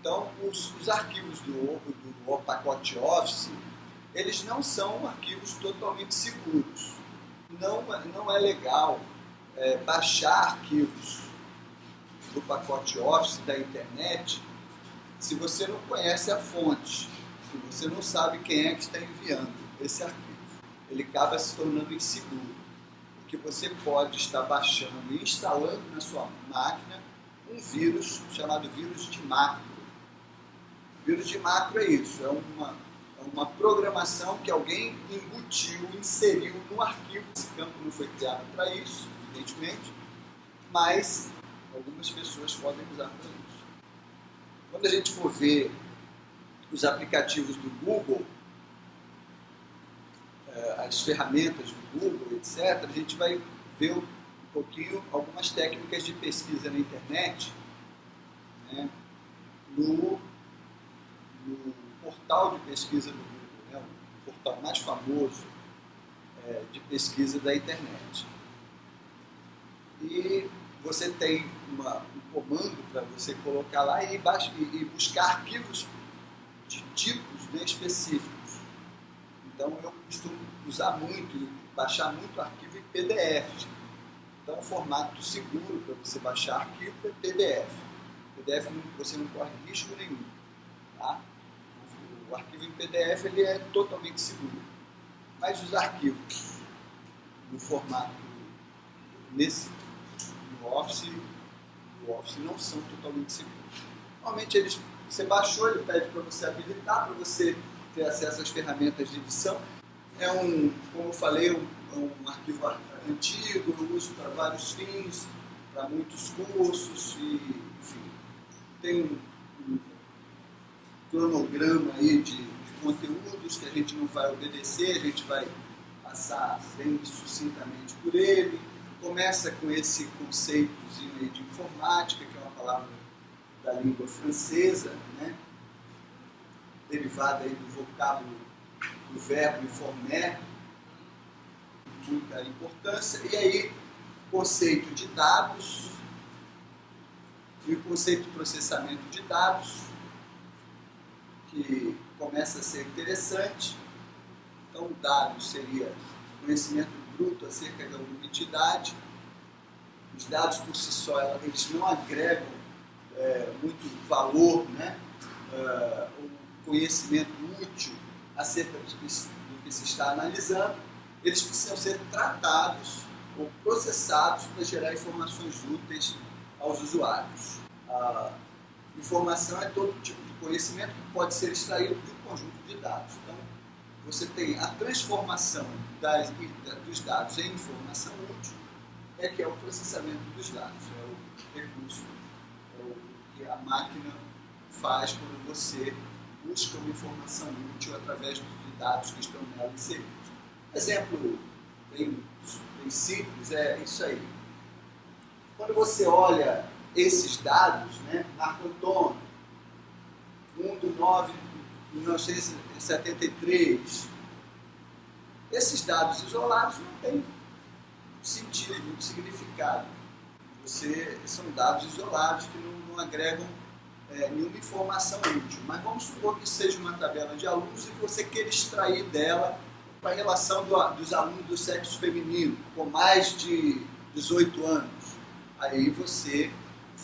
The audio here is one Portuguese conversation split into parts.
Então, os arquivos do pacote Office, eles não são arquivos totalmente seguros. Não é legal baixar arquivos do pacote Office da internet se você não conhece a fonte, se você não sabe quem é que está enviando esse arquivo. Ele acaba se tornando inseguro, porque você pode estar baixando e instalando na sua máquina um vírus chamado vírus de macro. Vírus de macro é isso, é uma programação que alguém embutiu, inseriu no arquivo. Esse campo não foi criado para isso, evidentemente, mas algumas pessoas podem usar para isso. Quando a gente for ver os aplicativos do Google, as ferramentas do Google, etc., a gente vai ver um pouquinho algumas técnicas de pesquisa na internet, né, no portal de pesquisa do Google, né, o portal mais famoso de pesquisa da internet. E você tem um comando para você colocar lá e buscar arquivos de tipos, né, específicos. Então eu costumo usar muito, baixar muito arquivo em PDF. Então o formato seguro para você baixar arquivo é PDF. PDF você não corre risco nenhum. Tá? O arquivo em PDF ele é totalmente seguro. Mas os arquivos no formato no Office não são totalmente seguros. Normalmente você baixou, ele pede para você habilitar, para você ter acesso às ferramentas de edição. Como eu falei, um arquivo antigo, eu uso para vários fins, para muitos cursos, e, enfim, tem um cronograma aí de conteúdos que a gente não vai obedecer, a gente vai passar bem sucintamente por ele. Começa com esse conceitozinho aí de informática, que é uma palavra da língua francesa, né? Derivada aí do vocábulo do verbo informer, muita importância. E aí, conceito de dados e o conceito de processamento de dados, que começa a ser interessante. Então, o dado seria conhecimento bruto acerca de alguma entidade. Os dados por si só, eles não agregam muito valor, né? Conhecimento útil acerca do que se está analisando. Eles precisam ser tratados ou processados para gerar informações úteis aos usuários. A informação é todo tipo de conhecimento que pode ser extraído de um conjunto de dados. Então, você tem a transformação dos dados em informação útil, que é o processamento dos dados, é o recurso, o que a máquina faz quando você busca uma informação útil através de dados que estão nela inseridos. Exemplo bem simples é isso aí. Quando você olha esses dados, né, Marco Antônio, 1/9/1973, esses dados isolados não têm sentido, muito significado. São dados isolados que não agregam nenhuma informação útil. Mas vamos supor que seja uma tabela de alunos e que você queira extrair dela a relação dos alunos do sexo feminino com mais de 18 anos. Aí você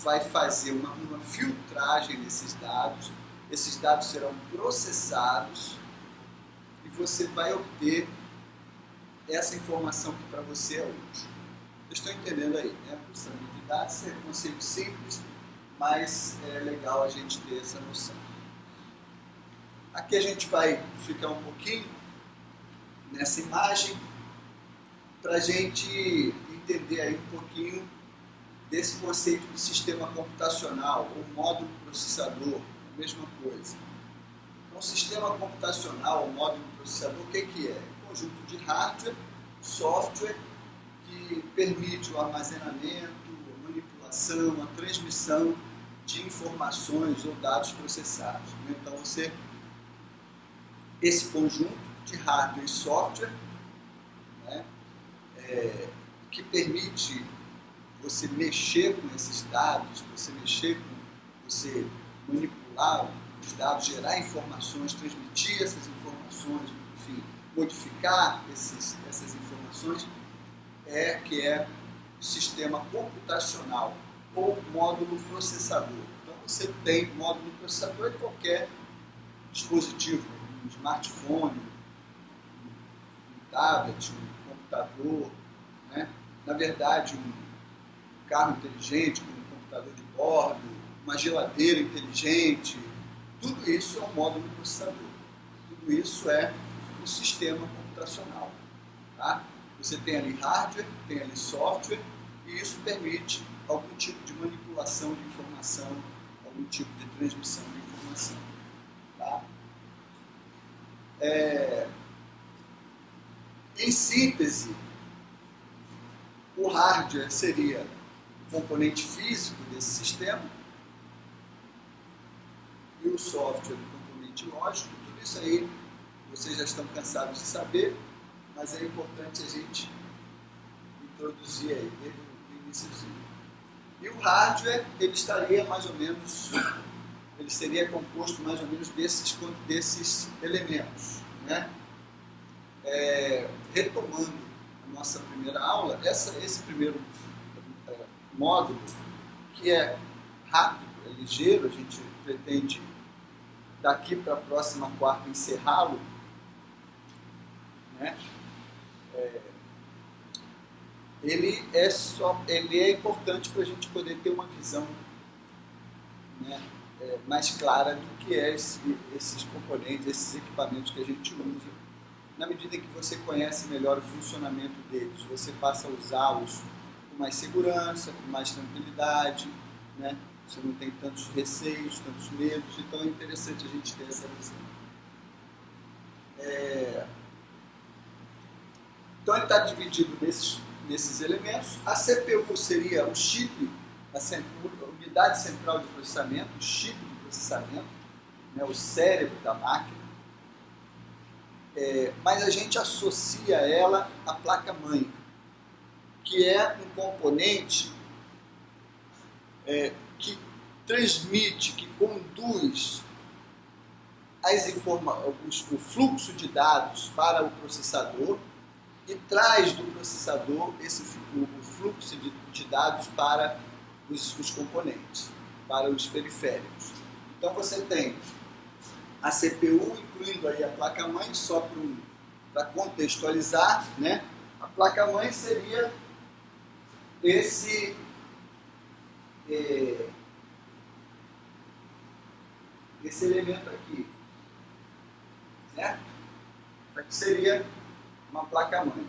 vai fazer uma filtragem desses dados, esses dados serão processados e você vai obter essa informação que para você é útil. Vocês estão entendendo aí, né? Processamento de dados é um conceito simples, mas é legal a gente ter essa noção. Aqui a gente vai ficar um pouquinho nessa imagem para a gente entender aí um pouquinho desse conceito de sistema computacional, ou módulo processador, a mesma coisa. Então, sistema computacional, ou módulo processador, o que é? Um conjunto de hardware, software, que permite o armazenamento, a manipulação, a transmissão de informações ou dados processados. Então, esse conjunto de hardware e software, né, que permite você mexer com esses dados, você manipular os dados, gerar informações, transmitir essas informações, enfim, modificar essas informações, que é o sistema computacional ou módulo processador. Então você tem módulo processador em qualquer dispositivo, um smartphone, um tablet, um computador, né? Na verdade, um carro inteligente, com um computador de bordo, uma geladeira inteligente, tudo isso é um módulo processador. Tudo isso é um sistema computacional. Tá? Você tem ali hardware, tem ali software, e isso permite algum tipo de manipulação de informação, algum tipo de transmissão de informação. Tá? Em síntese, o hardware seria o componente físico desse sistema e o software o componente lógico. Tudo isso aí vocês já estão cansados de saber, mas é importante a gente introduzir aí desde o iníciozinho. E o hardware, ele estaria mais ou menos, ele seria composto mais ou menos desses elementos, né? Retomando a nossa primeira aula, esse primeiro módulo, que é rápido, é ligeiro, a gente pretende daqui para a próxima quarta encerrá-lo, né? Ele é importante para a gente poder ter uma visão, né, mais clara do que é esses componentes, esses equipamentos que a gente usa. Na medida que você conhece melhor o funcionamento deles, você passa a usá-los com mais segurança, com mais tranquilidade, né? Você não tem tantos receios, tantos medos, então é interessante a gente ter essa visão. Então ele está dividido nesses elementos. A CPU seria o chip, a unidade central de processamento, o chip de processamento, né, o cérebro da máquina. Mas a gente associa ela à placa-mãe, que é um componente que transmite, que conduz o fluxo de dados para o processador e traz do processador o fluxo de dados para os componentes, para os periféricos. Então você tem a CPU, incluindo aí a placa-mãe, só para contextualizar, né? A placa-mãe seria esse elemento aqui, certo? Isso aqui seria uma placa-mãe.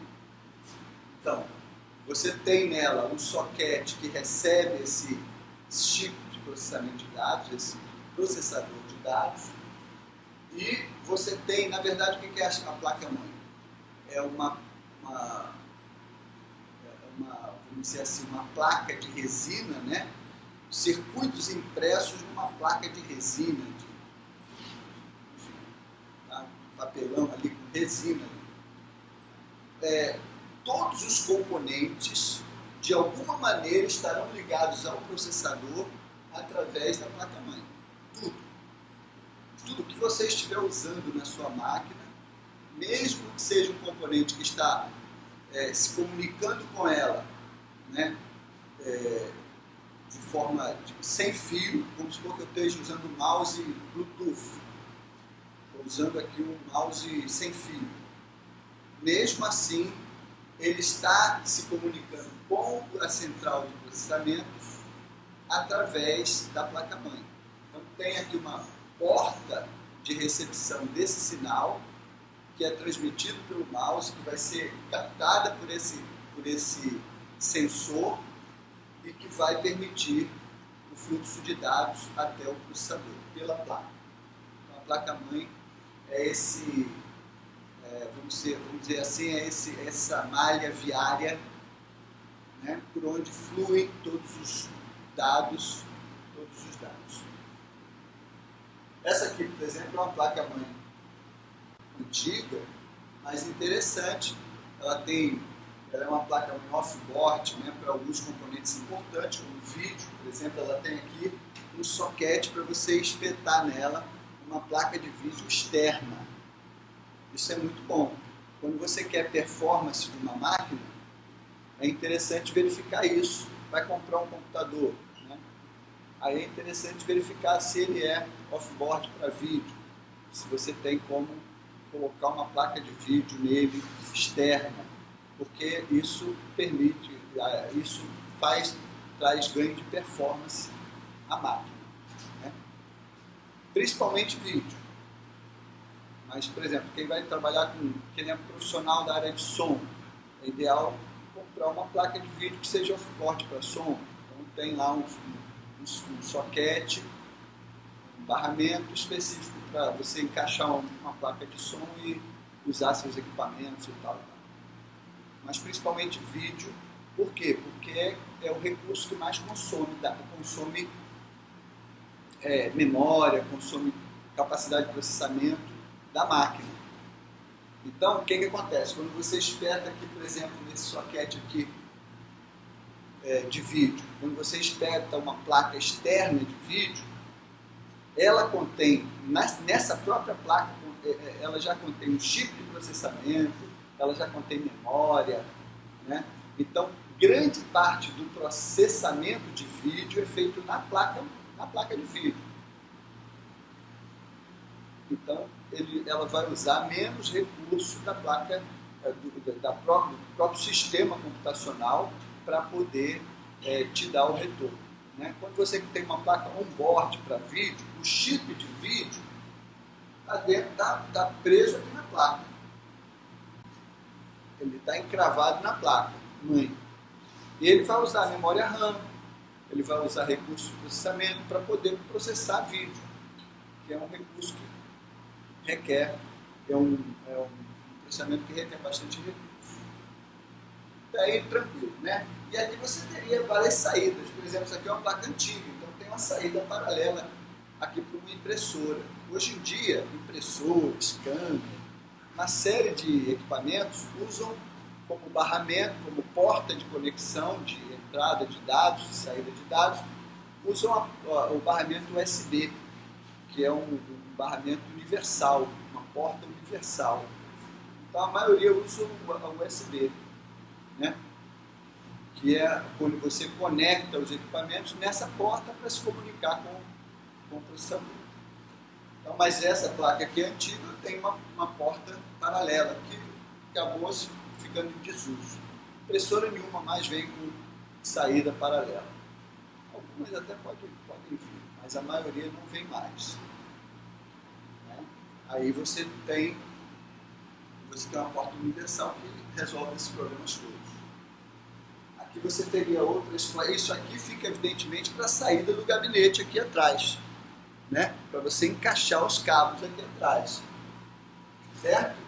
Então, você tem nela um socket que recebe esse chip de processamento de dados, esse processador de dados, e você tem, na verdade, o que é a placa-mãe? É vamos dizer assim, uma placa de resina, né? Circuitos impressos numa placa de resina, enfim, tá? Papelão ali com resina. Todos os componentes, de alguma maneira, estarão ligados ao processador através da placa-mãe. Tudo que você estiver usando na sua máquina, mesmo que seja um componente que está se comunicando com ela, né, de forma sem fio, vamos supor que eu esteja usando um mouse Bluetooth, estou usando aqui um mouse sem fio. Mesmo assim, ele está se comunicando com a central de processamentos através da placa-mãe. Então tem aqui uma porta de recepção desse sinal, que é transmitido pelo mouse, que vai ser captada por esse sensor e que vai permitir o fluxo de dados até o processador, pela placa. Então a placa-mãe é vamos dizer assim, essa malha viária, né, por onde fluem todos os dados. Essa aqui, por exemplo, é uma placa-mãe antiga, mas interessante. Ela tem Ela é uma placa off-board, né, para alguns componentes importantes, como o vídeo, por exemplo. Ela tem aqui um soquete para você espetar nela uma placa de vídeo externa. Isso é muito bom. Quando você quer performance de uma máquina, é interessante verificar isso. Vai comprar um computador, né? Aí é interessante verificar se ele é off-board para vídeo, se você tem como colocar uma placa de vídeo nele externa, porque isso permite, isso traz ganho de performance à máquina, né? Principalmente vídeo. Mas, por exemplo, quem vai trabalhar quem é profissional da área de som, é ideal comprar uma placa de vídeo que seja off-board para som. Então tem lá um soquete, um barramento específico para você encaixar uma placa de som e usar seus equipamentos e tal. Mas principalmente vídeo. Por quê? Porque é o recurso que mais consome memória, consome capacidade de processamento da máquina. Então, o que acontece? Quando você espeta aqui, por exemplo, nesse soquete aqui de vídeo, quando você espeta uma placa externa de vídeo, ela contém, nessa própria placa, ela já contém um chip de processamento, ela já contém memória, né? Então, grande parte do processamento de vídeo é feito na placa de vídeo. Então, ela vai usar menos recurso da placa, do próprio sistema computacional para poder te dar o retorno, né? Quando você tem uma placa on-board para vídeo, o chip de vídeo está preso aqui na placa. Ele está encravado na placa mãe. E ele vai usar a memória RAM, ele vai usar recursos de processamento para poder processar vídeo, que é um recurso que requer, é um processamento que requer bastante recurso. Daí, tranquilo, né? E aqui você teria várias saídas. Por exemplo, isso aqui é uma placa antiga, então tem uma saída paralela aqui para uma impressora. Hoje em dia, impressora, scanner, uma série de equipamentos usam como barramento, como porta de conexão de entrada de dados e saída de dados, usam o barramento USB, que é um barramento universal, uma porta universal. Então a maioria usa o USB, né? Que é quando você conecta os equipamentos nessa porta para se comunicar com o processador. Então, mas essa placa aqui é antiga, tem uma porta paralela que acabou ficando em desuso. Impressora nenhuma mais vem com saída paralela. Algumas até podem vir, mas a maioria não vem mais. Aí você tem uma porta universal que resolve esses problemas todos. Aqui você teria outras. Isso aqui fica evidentemente para a saída do gabinete aqui atrás, né? Para você encaixar os cabos aqui atrás, certo?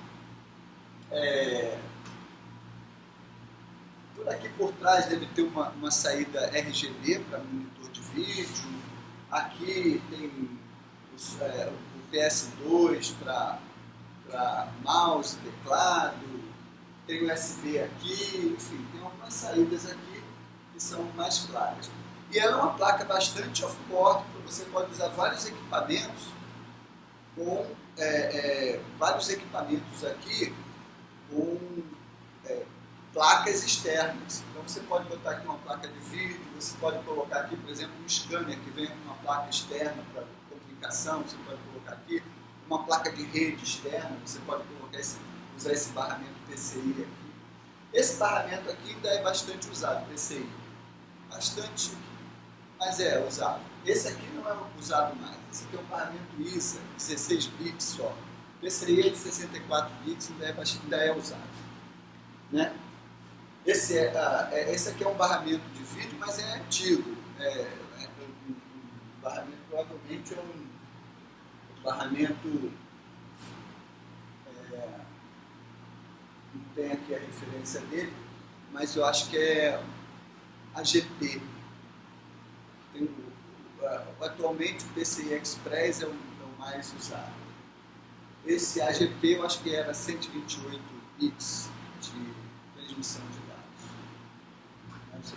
Por aqui por trás deve ter uma saída RGB para monitor de vídeo. Aqui tem o PS2 para mouse, teclado, tem USB aqui, enfim, tem algumas saídas aqui que são mais claras. E ela é uma placa bastante off-board, você pode usar vários equipamentos aqui com placas externas. Então você pode botar aqui uma placa de vídeo, você pode colocar aqui, por exemplo, um scanner que vem com uma placa externa para comunicação, você pode colocar aqui uma placa de rede externa, você pode usar esse barramento PCI aqui. Esse barramento aqui ainda é bastante usado, PCI. Bastante, mas é usado. Esse aqui não é usado mais. Esse aqui é um barramento ISA, 16 bits só. PCI é de 64 bits, ainda é usado, né? Esse aqui é um barramento de vídeo, mas é antigo. O barramento provavelmente é um barramento, não tem aqui a referência dele, mas eu acho que é AGP. Atualmente o PCI Express é o mais usado. Esse AGP eu acho que era 128 bits de transmissão de dados. Então você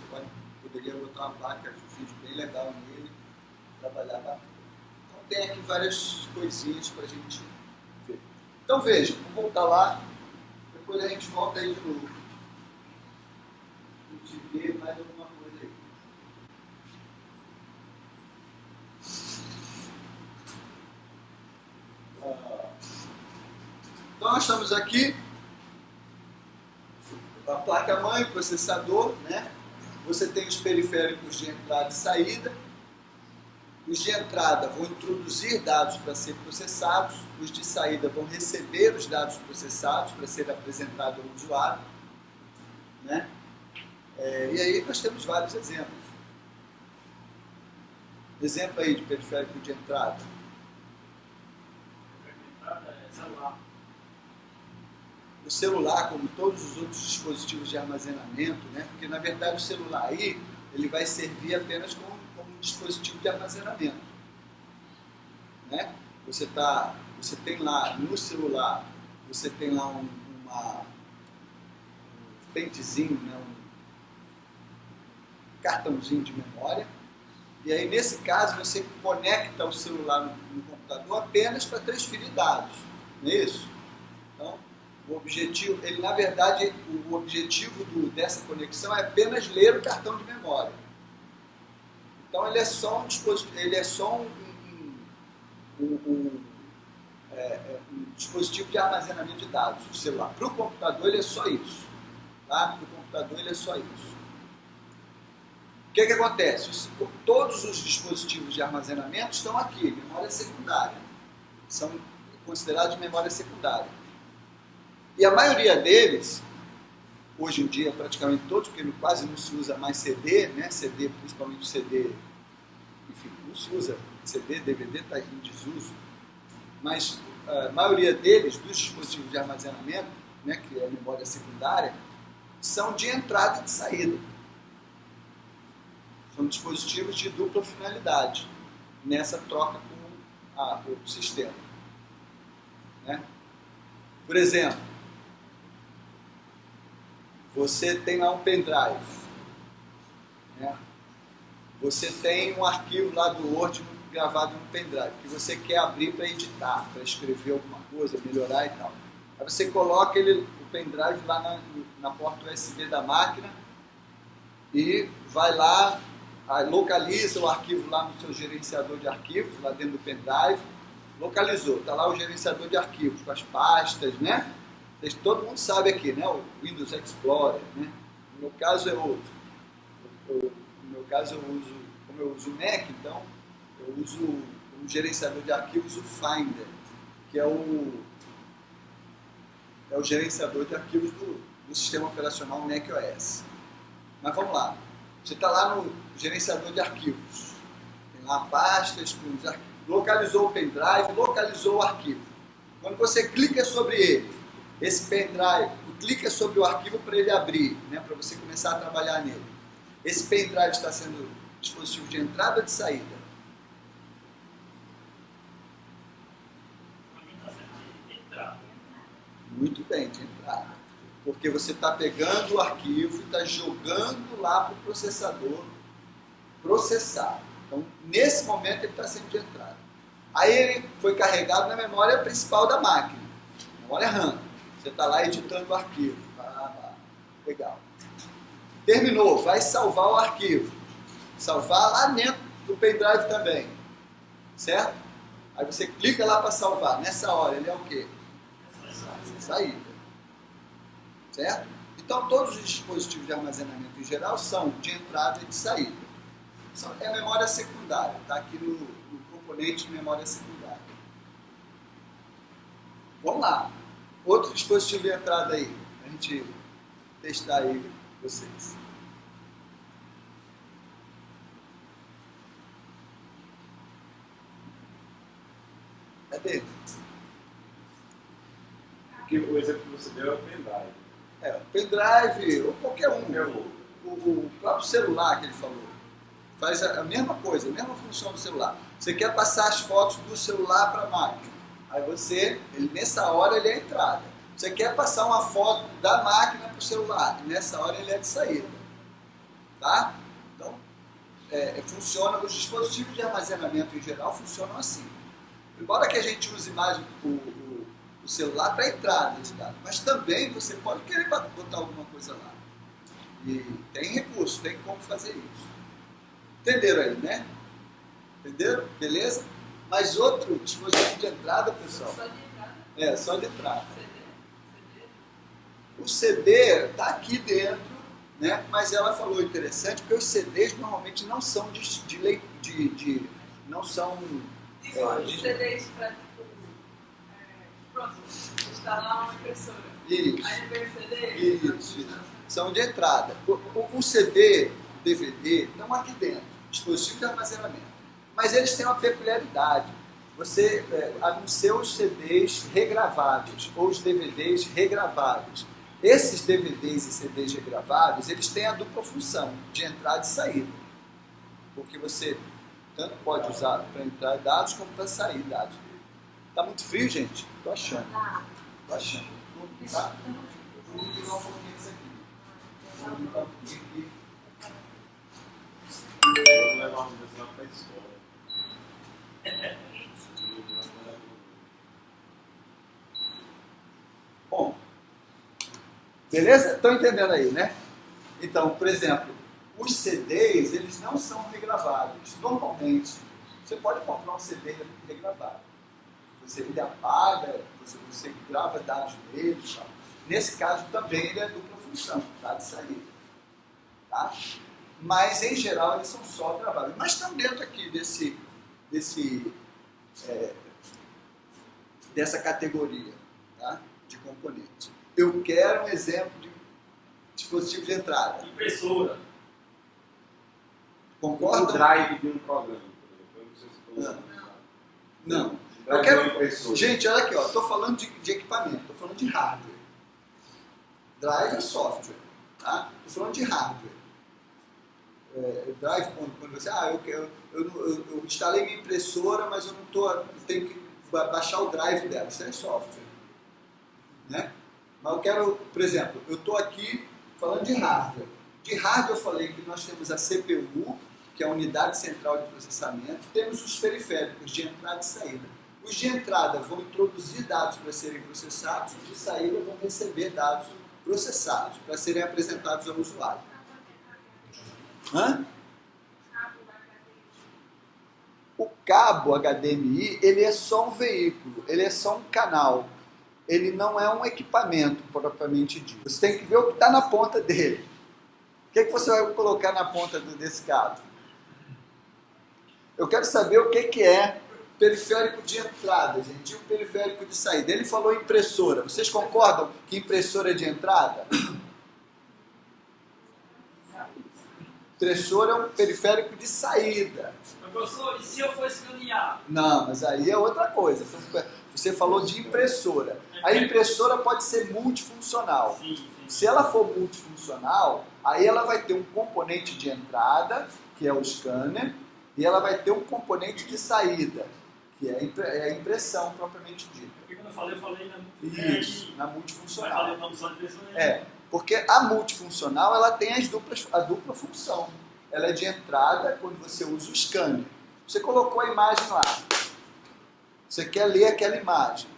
poderia botar uma placa de vídeo bem legal nele, trabalhar bacana. Então tem aqui várias coisinhas para a gente ver. Então veja, vamos voltar lá, depois a gente volta aí de novo. A gente vê mais alguma coisa aí. Então nós estamos aqui, a placa-mãe, o processador, né? Você tem os periféricos de entrada e saída. Os de entrada vão introduzir dados para ser processados, os de saída vão receber os dados processados para ser apresentado ao usuário, né? E aí nós temos vários exemplos. Exemplo aí de periférico de entrada. O celular, como todos os outros dispositivos de armazenamento, né? Porque na verdade o celular aí ele vai servir apenas como um dispositivo de armazenamento, né? Você tem lá no celular, você tem lá um pentezinho, né? Um cartãozinho de memória, e aí nesse caso você conecta o celular no computador apenas para transferir dados, não é isso? Então o objetivo, na verdade, o objetivo dessa conexão é apenas ler o cartão de memória. Então ele é só um dispositivo, um dispositivo de armazenamento de dados, o celular. Para o computador ele é só isso. Tá? Para o computador ele é só isso. O que acontece? Todos os dispositivos de armazenamento estão aqui, memória secundária. São considerados memória secundária. E a maioria deles, hoje em dia praticamente todos, porque quase não se usa mais CD, né? CD, principalmente CD, enfim, não se usa CD, DVD está em desuso, mas a maioria deles, dos dispositivos de armazenamento, né, que é a memória secundária, são de entrada e de saída. São dispositivos de dupla finalidade, nessa troca com o sistema. Né? Por exemplo, você tem lá um pendrive, né? Você tem um arquivo lá do Word gravado no pendrive, que você quer abrir para editar, para escrever alguma coisa, melhorar e tal. Aí você coloca o pendrive lá na porta USB da máquina e vai lá, localiza o arquivo lá no seu gerenciador de arquivos, lá dentro do pendrive, localizou, está lá o gerenciador de arquivos, com as pastas, né? Todo mundo sabe aqui, né? O Windows Explorer, né? No meu caso é outro. No meu caso como eu uso o Mac, então eu uso como gerenciador de arquivos o Finder, que é o gerenciador de arquivos do sistema operacional Mac OS. Mas vamos lá. Você está lá no gerenciador de arquivos. Tem lá pastas com os arquivos. Localizou o pendrive, localizou o arquivo. Quando você clica sobre ele, esse pendrive, clica sobre o arquivo para ele abrir, né, para você começar a trabalhar nele. Esse pendrive está sendo dispositivo de entrada ou de saída? Muito bem, de entrada. Porque você está pegando o arquivo e está jogando lá para o processador processar. Então, nesse momento, ele está sendo de entrada. Aí ele foi carregado na memória principal da máquina, memória RAM. Você está lá editando o arquivo. Legal. Terminou, vai salvar o arquivo. Salvar lá dentro do pendrive também. Certo? Aí você clica lá para salvar. Nessa hora, ele é o quê? Saída. Certo? Então, todos os dispositivos de armazenamento em geral são de entrada e de saída. É memória secundária. Está aqui no componente de memória secundária. Vamos lá. Outro dispositivo de entrada aí, para a gente testar aí com vocês. Cadê? Porque o exemplo que você deu é o pendrive. O pendrive, ou qualquer um. O próprio celular que ele falou. Faz a mesma coisa, a mesma função do celular. Você quer passar as fotos do celular para a máquina. Aí nessa hora ele é a entrada. Você quer passar uma foto da máquina para o celular. E nessa hora ele é de saída. Tá? Então, funciona, os dispositivos de armazenamento em geral funcionam assim. Embora que a gente use mais o celular para entrada de dados, mas também você pode querer botar alguma coisa lá. E tem recurso, tem como fazer isso. Entenderam aí, né? Entenderam? Beleza? Mas outro dispositivo de entrada, pessoal? Só de entrada? Só de entrada. CD? O CD está aqui dentro, né? Mas ela falou interessante, porque os CDs normalmente não são não são Os CDs para, tipo, pronto, instalar uma impressora. Isso. Aí vem o CD? Isso. São de entrada. O CD, o DVD, estão aqui dentro, dispositivo de armazenamento. Mas eles têm uma peculiaridade. Você, nos seus CDs regravados ou os DVDs regravados, esses DVDs e CDs regravados, eles têm a dupla função de entrada e saída. Porque você tanto pode usar para entrar dados como para sair dados. Tá muito frio, gente? Tô achando. Tô achando. Tá? Vamos ligar um pouquinho isso aqui. Vamos ligar um pouquinho aqui. Eu vou levar uma pessoa para a escola. Bom, beleza? Estão entendendo aí, né? Então, por exemplo, os CDs, eles não são regravados. Normalmente, você pode comprar um CD regravado. Ele apaga, você grava dados nele e tal. Nesse caso, também ele é dupla função, tá? De saída. Tá? Mas, em geral, eles são só gravados. Mas estão dentro aqui dessa categoria, tá? De componente. Eu quero um exemplo de dispositivo de entrada. Impressora. Concorda? O drive de um programa, por exemplo. Não. Eu quero... Gente, olha aqui, estou falando de equipamento, estou falando de hardware. Drive é software, tá? Estou falando de hardware. Drive, quando você... eu instalei minha impressora, mas eu tenho que baixar o drive dela. Isso é software. Né? Mas eu quero, por exemplo, eu estou aqui falando de hardware. De hardware eu falei que nós temos a CPU, que é a unidade central de processamento, temos os periféricos de entrada e saída. Os de entrada vão introduzir dados para serem processados, os de saída vão receber dados processados para serem apresentados ao usuário. Hã? O cabo HDMI, ele é só um veículo, ele é só um canal. Ele não é um equipamento propriamente dito. Você tem que ver o que está na ponta dele. O que você vai colocar na ponta desse cabo? Eu quero saber o que é periférico de entrada, gente, e o periférico de saída. Ele falou impressora. Vocês concordam que impressora é de entrada? Impressora é um periférico de saída. Professor, e se eu for escanear? Não, mas aí é outra coisa. Você falou de impressora. A impressora pode ser multifuncional. Se ela for multifuncional, aí ela vai ter um componente de entrada, que é o scanner, e ela vai ter um componente de saída, que é a impressão propriamente dita. Porque quando eu falei Isso, na multifuncional. É, porque a multifuncional ela tem a dupla função. Ela é de entrada quando você usa o scanner. Você colocou a imagem lá. Você quer ler aquela imagem.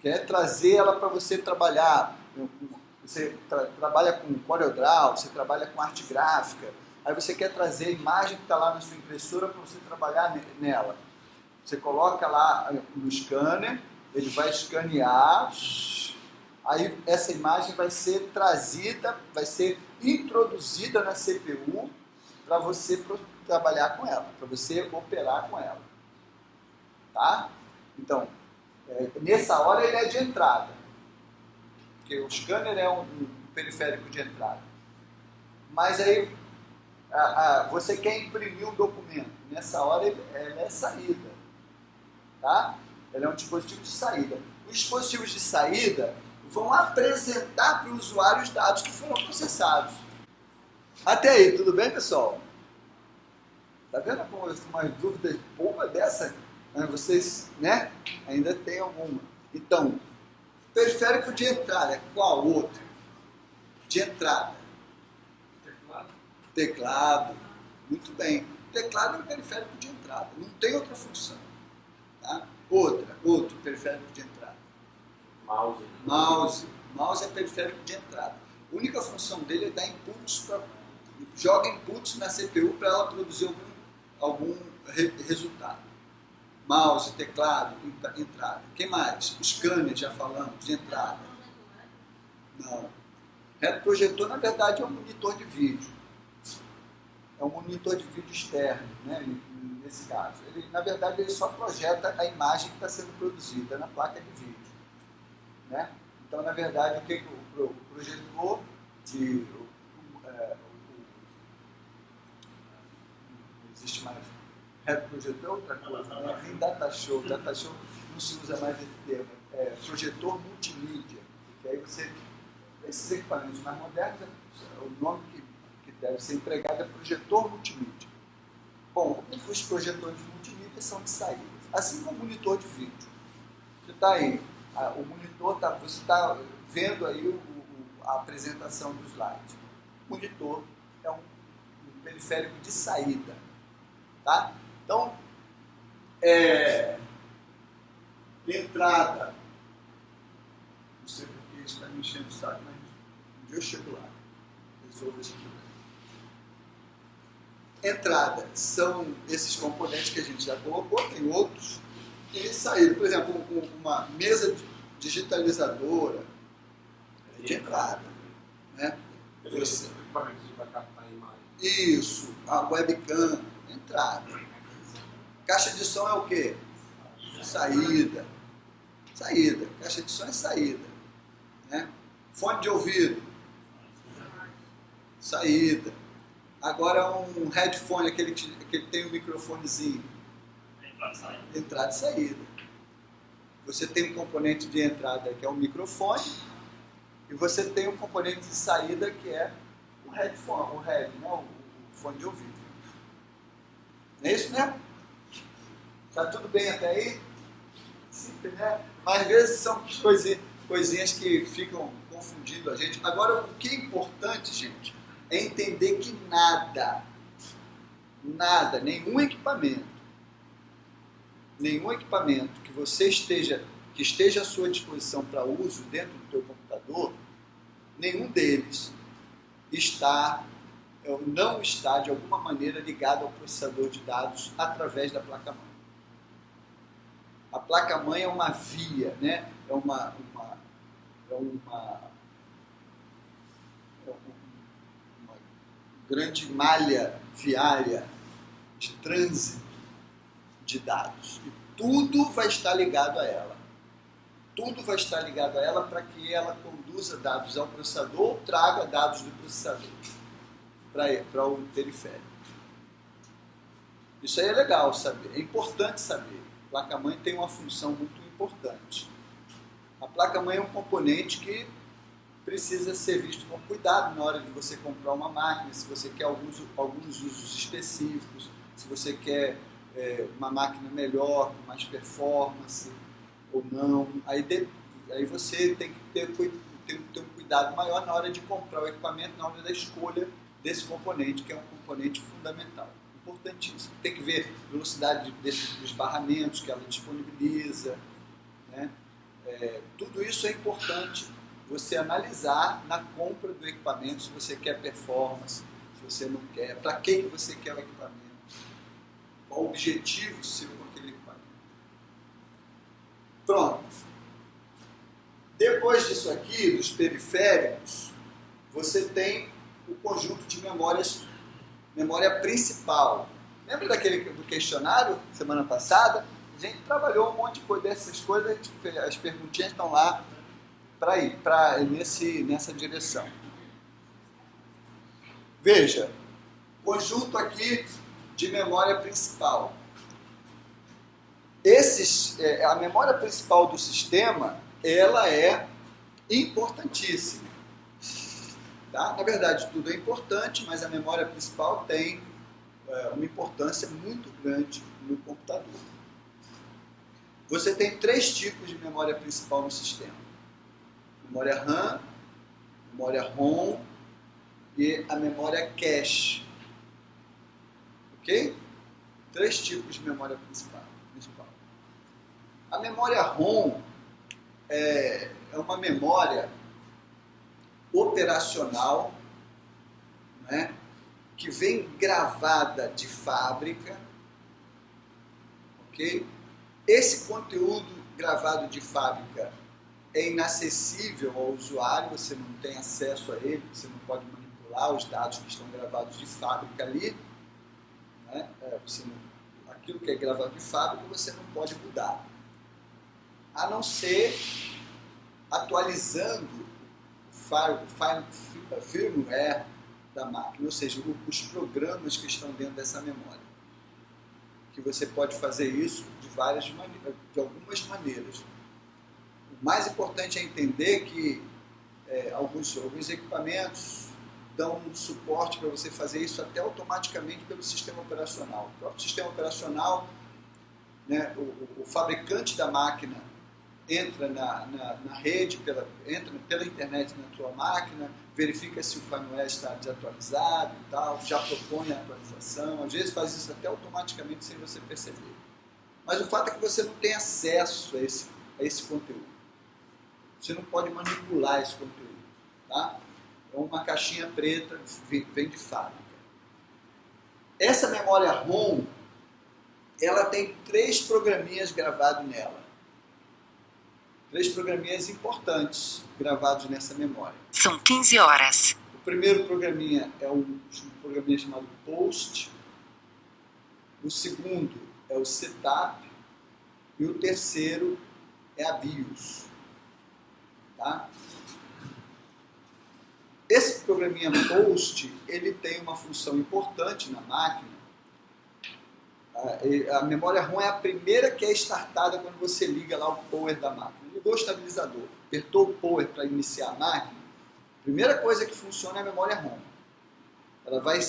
Quer trazer ela para você trabalhar. Você trabalha com CorelDRAW, você trabalha com arte gráfica. Aí você quer trazer a imagem que está lá na sua impressora para você trabalhar nela. Você coloca lá no scanner, ele vai escanear, aí essa imagem vai ser trazida, vai ser introduzida na CPU para você trabalhar com ela, para você operar com ela. Tá? Então, nessa hora ele é de entrada, porque o scanner é um periférico de entrada. Mas aí você quer imprimir um documento, nessa hora ela é saída. Tá? Ela é um dispositivo de saída. Os dispositivos de saída vão apresentar para o usuário os dados que foram processados. Até aí, tudo bem, pessoal? Tá vendo como uma dúvida boba dessa? Vocês, né? Ainda tem alguma. Então, periférico de entrada, qual outro? De entrada. Teclado, muito bem. O teclado é um periférico de entrada, não tem outra função. Tá? Outro periférico de entrada. Mouse é periférico de entrada. A única função dele é dar inputs, joga inputs na CPU para ela produzir algum resultado. Mouse, teclado, entrada. O que mais? O scanner, já falamos, de entrada. Não. Retroprojetor, na verdade, é um monitor de vídeo. É um monitor de vídeo externo, né? Nesse caso. Ele, na verdade, ele só projeta a imagem que está sendo produzida na placa de vídeo. Né? Então, na verdade, o que o projetor de... não existe mais. Retroprojetor é outra coisa, né? Tem datashow. Datashow não se usa mais esse termo. É projetor multimídia. Porque aí você... Esses equipamentos mais modernos, o nome que deve ser empregado é projetor multimídia. Bom, os projetores multimídia são de saída. Assim como o monitor de vídeo. Você está aí, o monitor, você está vendo aí a apresentação do slide. O monitor é um periférico de saída. Tá? Então, entrada. Não sei porque isso está me enchendo o saco, mas um dia eu chego lá. Resolvo esse problema. Entrada são esses componentes que a gente já colocou, tem outros. E saída, por exemplo, uma mesa digitalizadora de entrada. Né? Você, isso, a webcam, entrada. Caixa de som é o quê? Saída. Saída. Caixa de som é saída. Né? Fone de ouvido. Saída. Agora um headphone, aquele que tem um microfonezinho. Entrada e saída. Você tem um componente de entrada que é o microfone e você tem um componente de saída que é o headphone, o fone de ouvido. Não é isso mesmo? Tá tudo bem até aí? Simples, né? Mas às vezes são coisinhas que ficam confundindo a gente. Agora, o que é importante, gente, é entender que nada, nenhum equipamento que você esteja à sua disposição para uso dentro do teu computador, nenhum deles não está de alguma maneira ligado ao processador de dados através da placa-mãe. A placa-mãe é uma via, né? É uma grande malha viária de trânsito de dados. E tudo vai estar ligado a ela. Tudo vai estar ligado a ela para que ela conduza dados ao processador ou traga dados do processador para o periférico. Isso aí é legal saber, é importante saber. A placa-mãe tem uma função muito importante. A placa-mãe é um componente que precisa ser visto com cuidado na hora de você comprar uma máquina, se você quer alguns usos específicos, se você quer uma máquina melhor, com mais performance ou não. Aí você tem que ter um cuidado maior na hora de comprar o equipamento, na hora da escolha desse componente, que é um componente fundamental, importantíssimo. Tem que ver a velocidade dos barramentos que ela disponibiliza, né? Tudo isso é importante você analisar na compra do equipamento, se você quer performance, se você não quer, para que você quer o equipamento, qual o objetivo seu com aquele equipamento. Pronto. Depois disso aqui, dos periféricos, você tem o conjunto de memória principal. Lembra do questionário, semana passada? A gente trabalhou um monte de coisa dessas coisas, as perguntinhas estão lá para ir nessa direção. Veja, conjunto aqui de memória principal. A memória principal do sistema, ela é importantíssima. Tá? Na verdade, tudo é importante, mas a memória principal tem uma importância muito grande no computador. Você tem 3 tipos de memória principal no sistema. Memória RAM, memória ROM e a memória cache. Ok? 3 tipos de memória principal. A memória ROM é uma memória operacional, né, que vem gravada de fábrica, ok? Esse conteúdo gravado de fábrica é inacessível ao usuário, você não tem acesso a ele, você não pode manipular os dados que estão gravados de fábrica ali, né? Aquilo que é gravado de fábrica você não pode mudar, a não ser atualizando o firmware da máquina, ou seja, os programas que estão dentro dessa memória. Que você pode fazer isso de algumas maneiras. O mais importante é entender que alguns equipamentos dão um suporte para você fazer isso até automaticamente pelo sistema operacional. O próprio sistema operacional, né, o fabricante da máquina entra na rede, entra pela internet na tua máquina, verifica se o firmware está desatualizado e tal, já propõe a atualização, às vezes faz isso até automaticamente sem você perceber. Mas o fato é que você não tem acesso a esse conteúdo. Você não pode manipular esse conteúdo. Tá? É uma caixinha preta, vem de fábrica. Essa memória ROM, ela tem 3 programinhas gravados nela. 3 programinhas importantes gravados nessa memória. São 15 horas. O primeiro programinha é um programinha chamado POST. O segundo é o SETAP. E o terceiro é a BIOS. Tá? Esse programinha POST, ele tem uma função importante na máquina. A memória ROM é a primeira que é startada quando você liga lá o power da máquina. Ligou o estabilizador, apertou o power para iniciar a máquina, a primeira coisa que funciona é a memória ROM. Ela vai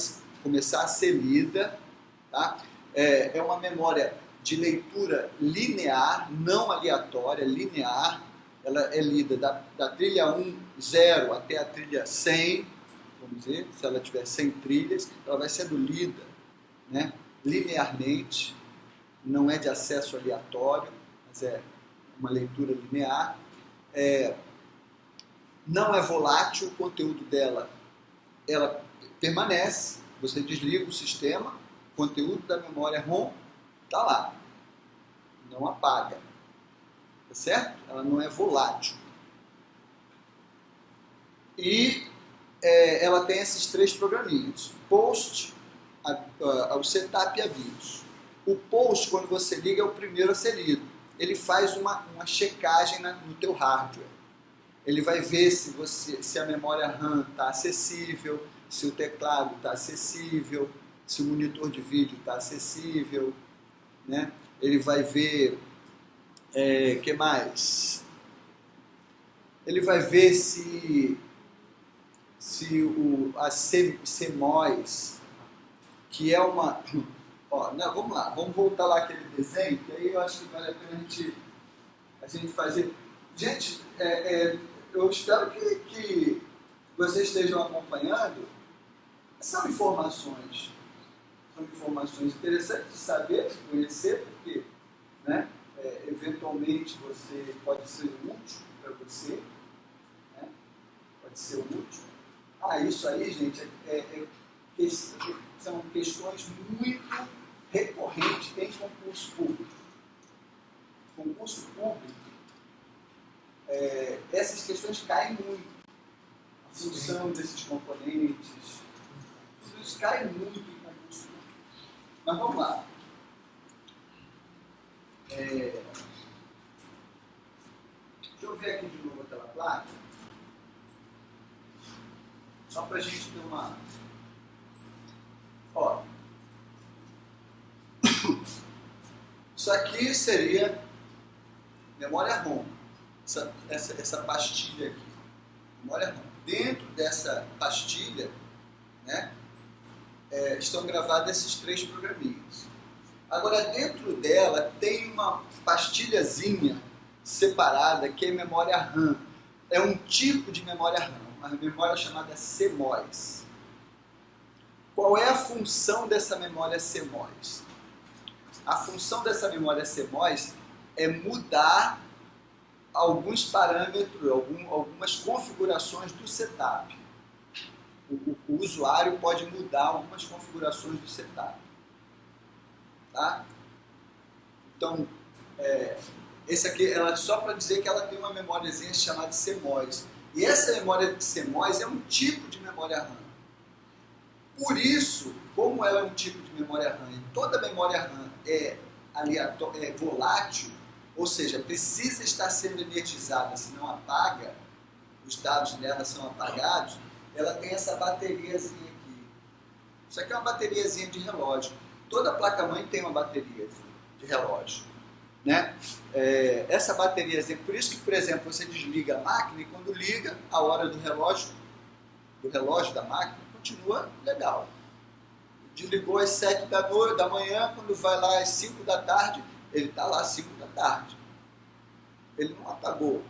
começar a ser lida, tá? É uma memória de leitura linear, não aleatória, linear. Ela é lida da trilha 1, 0 até a trilha 100, vamos dizer, se ela tiver 100 trilhas, ela vai sendo lida, né, linearmente, não é de acesso aleatório, mas é uma leitura linear. Não é volátil, o conteúdo dela, ela permanece, você desliga o sistema, o conteúdo da memória ROM está lá, não apaga. Certo? Ela não é volátil. E ela tem esses 3 programinhas. POST, o SETAP e a BIOS. O POST, quando você liga, é o primeiro a ser lido. Ele faz uma checagem no teu hardware. Ele vai ver se a memória RAM está acessível, se o teclado está acessível, se o monitor de vídeo está acessível, né? Ele vai ver... que mais? Ele vai ver se a CMOS, que é uma... não, vamos lá, vamos voltar lá aquele desenho, que aí eu acho que vale a pena a gente fazer. Gente, eu espero que vocês estejam acompanhando. São informações interessantes de saber, de conhecer, porque, né, eventualmente você pode ser útil para você, né? Pode ser útil. Isso aí, gente, são questões muito recorrentes em concurso público. Concurso público, essas questões caem muito. A função desses componentes, tudo isso cai muito em concurso público. Mas vamos lá. Deixa eu ver aqui de novo aquela placa, só para a gente ter uma... Isso aqui seria memória ROM, essa pastilha aqui, memória ROM. Dentro dessa pastilha, né, estão gravados esses 3 programinhas. Agora, dentro dela tem uma pastilhazinha separada que é memória RAM. É um tipo de memória RAM, uma memória chamada CMOS. qual é a função dessa memória CMOS? A função dessa memória CMOS é mudar alguns parâmetros, algumas configurações do setup. O usuário pode mudar algumas configurações do setup. Tá? Então, esse aqui ela só para dizer que ela tem uma memóriazinha chamada CMOS. E essa memória CMOS é um tipo de memória RAM. Por isso, como ela é um tipo de memória RAM e toda memória RAM é volátil, ou seja, precisa estar sendo energizada, senão apaga, os dados dela são apagados, ela tem essa bateriazinha aqui. Isso aqui é uma bateriazinha de relógio. Toda placa-mãe tem uma bateria de relógio. Né? Essa bateriazinha, por isso que, por exemplo, você desliga a máquina e quando liga, a hora do relógio da máquina continua legal. Desligou às 7 da manhã, quando vai lá às 5 da tarde, ele está lá às 5 da tarde. Ele não apagou.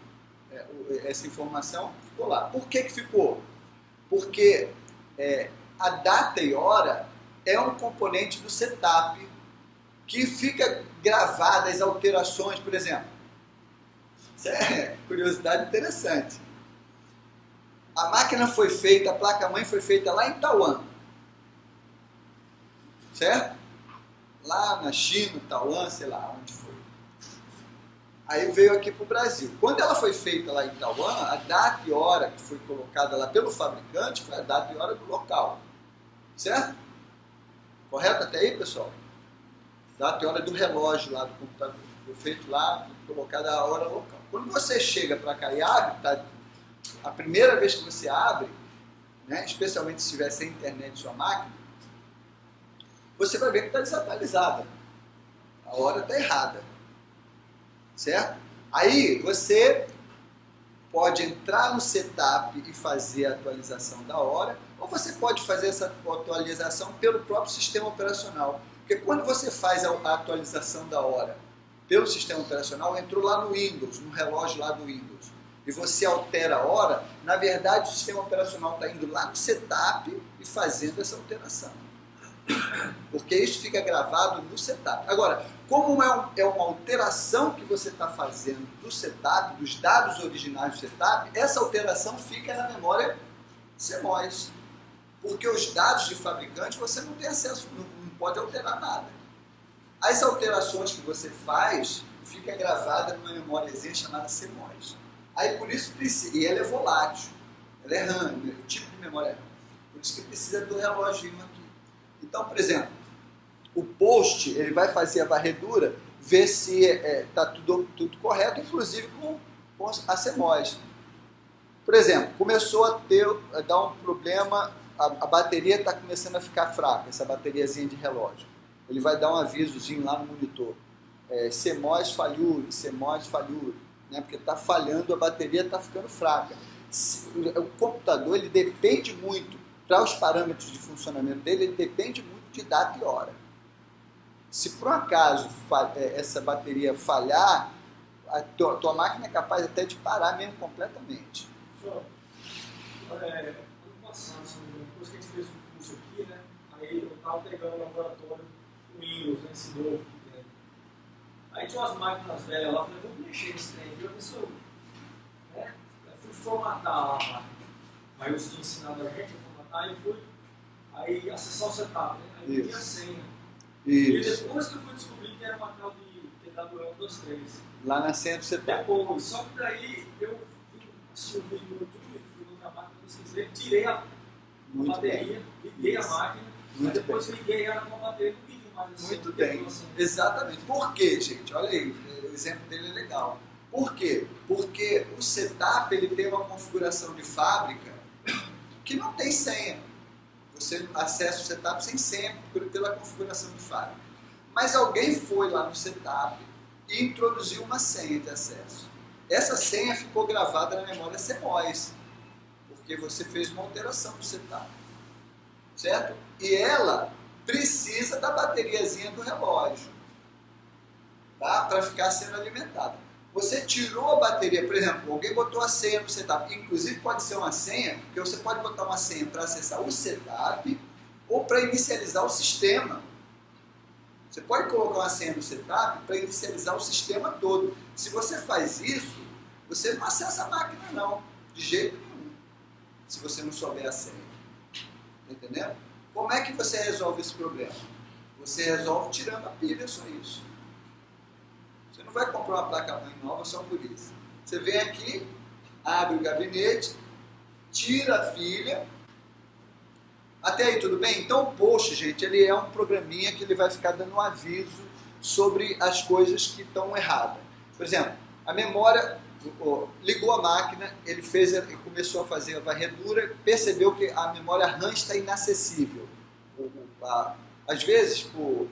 Essa informação ficou lá. Por que ficou? Porque a data e hora é um componente do setup que fica gravada as alterações, por exemplo. Isso é curiosidade interessante. A máquina foi feita, a placa-mãe foi feita lá em Taiwan. Certo? Lá na China, Taiwan, sei lá onde foi. Aí veio aqui para o Brasil. Quando ela foi feita lá em Taiwan, a data e hora que foi colocada lá pelo fabricante foi a data e hora do local. Certo? Correto até aí, pessoal? Data e hora do relógio lá do computador. Foi feito lá, colocada a hora local. Quando você chega para cá e abre, tá, a primeira vez que você abre, né, especialmente se tiver sem internet em sua máquina, você vai ver que está desatualizada. A hora está errada. Certo? Aí você pode entrar no setup e fazer a atualização da hora, ou você pode fazer essa atualização pelo próprio sistema operacional. Porque quando você faz a atualização da hora pelo sistema operacional, entrou lá no Windows, no relógio lá do Windows, e você altera a hora, na verdade o sistema operacional está indo lá no setup e fazendo essa alteração. Porque isso fica gravado no setup. Agora, como é uma alteração que você está fazendo do setup, dos dados originais do setup, essa alteração fica na memória CMOS. Porque os dados de fabricante você não tem acesso, não pode alterar nada. As alterações que você faz fica gravada numa memóriazinha chamada CMOS. Aí por isso precisa, e ela é volátil, ela é RAM, o tipo de memória RAM. Por isso que precisa do reloginho aqui. Então, por exemplo, o post, ele vai fazer a varredura, ver se está tudo correto, inclusive com a CMOS. Por exemplo, começou a dar um problema, a bateria está começando a ficar fraca, essa bateriazinha de relógio. Ele vai dar um avisozinho lá no monitor. CMOS falhou, né? Porque está falhando, a bateria está ficando fraca. O computador, ele depende muito, para os parâmetros de funcionamento dele, ele depende muito de data e hora. Se por um acaso essa bateria falhar, a tua máquina é capaz até de parar mesmo completamente. Professor, ano passado, depois que a gente fez um curso aqui, né? Aí eu estava pegando o laboratório com Windows, né, esse novo aqui dentro. Aí tinha umas máquinas velhas lá, eu falei, vamos mexer nesse trem, eu pensei, né? Eu fui formatar lá a máquina. Aí eu tinha ensinado a gente a formatar, e fui aí acessar o setup, né? Aí eu tinha a senha. Isso. E depois que eu fui descobrir que era uma tal de TWM23. Lá na senha do setup. Depois, só que daí eu assisti um vídeo no YouTube, fui no trabalho, pesquisei, tirei a bateria, liguei a máquina, e depois liguei ela com a bateria e pedi mais assim. Muito bem, exatamente. Por quê, gente? Olha aí, o exemplo dele é legal. Por quê? Porque o setup ele tem uma configuração de fábrica que não tem senha. Você acessa o setup sem senha pela configuração de fábrica. Mas alguém foi lá no setup e introduziu uma senha de acesso. Essa senha ficou gravada na memória CMOS, porque você fez uma alteração no setup. Certo? E ela precisa da bateriazinha do relógio, tá? Para ficar sendo alimentada. Você tirou a bateria, por exemplo, alguém botou a senha no setup, inclusive pode ser uma senha, porque você pode botar uma senha para acessar o setup ou para inicializar o sistema. Você pode colocar uma senha no setup para inicializar o sistema todo. Se você faz isso, você não acessa a máquina não, de jeito nenhum, se você não souber a senha. Entendeu? Como é que você resolve esse problema? Você resolve tirando a pilha, só isso. Você não vai comprar uma placa-mãe nova só por isso. Você vem aqui, abre o gabinete, tira a pilha. Até aí tudo bem? Então o post, gente, ele é um programinha que ele vai ficar dando um aviso sobre as coisas que estão erradas. Por exemplo, a memória, ligou a máquina, ele começou a fazer a varredura, percebeu que a memória RAM está inacessível. Às vezes, por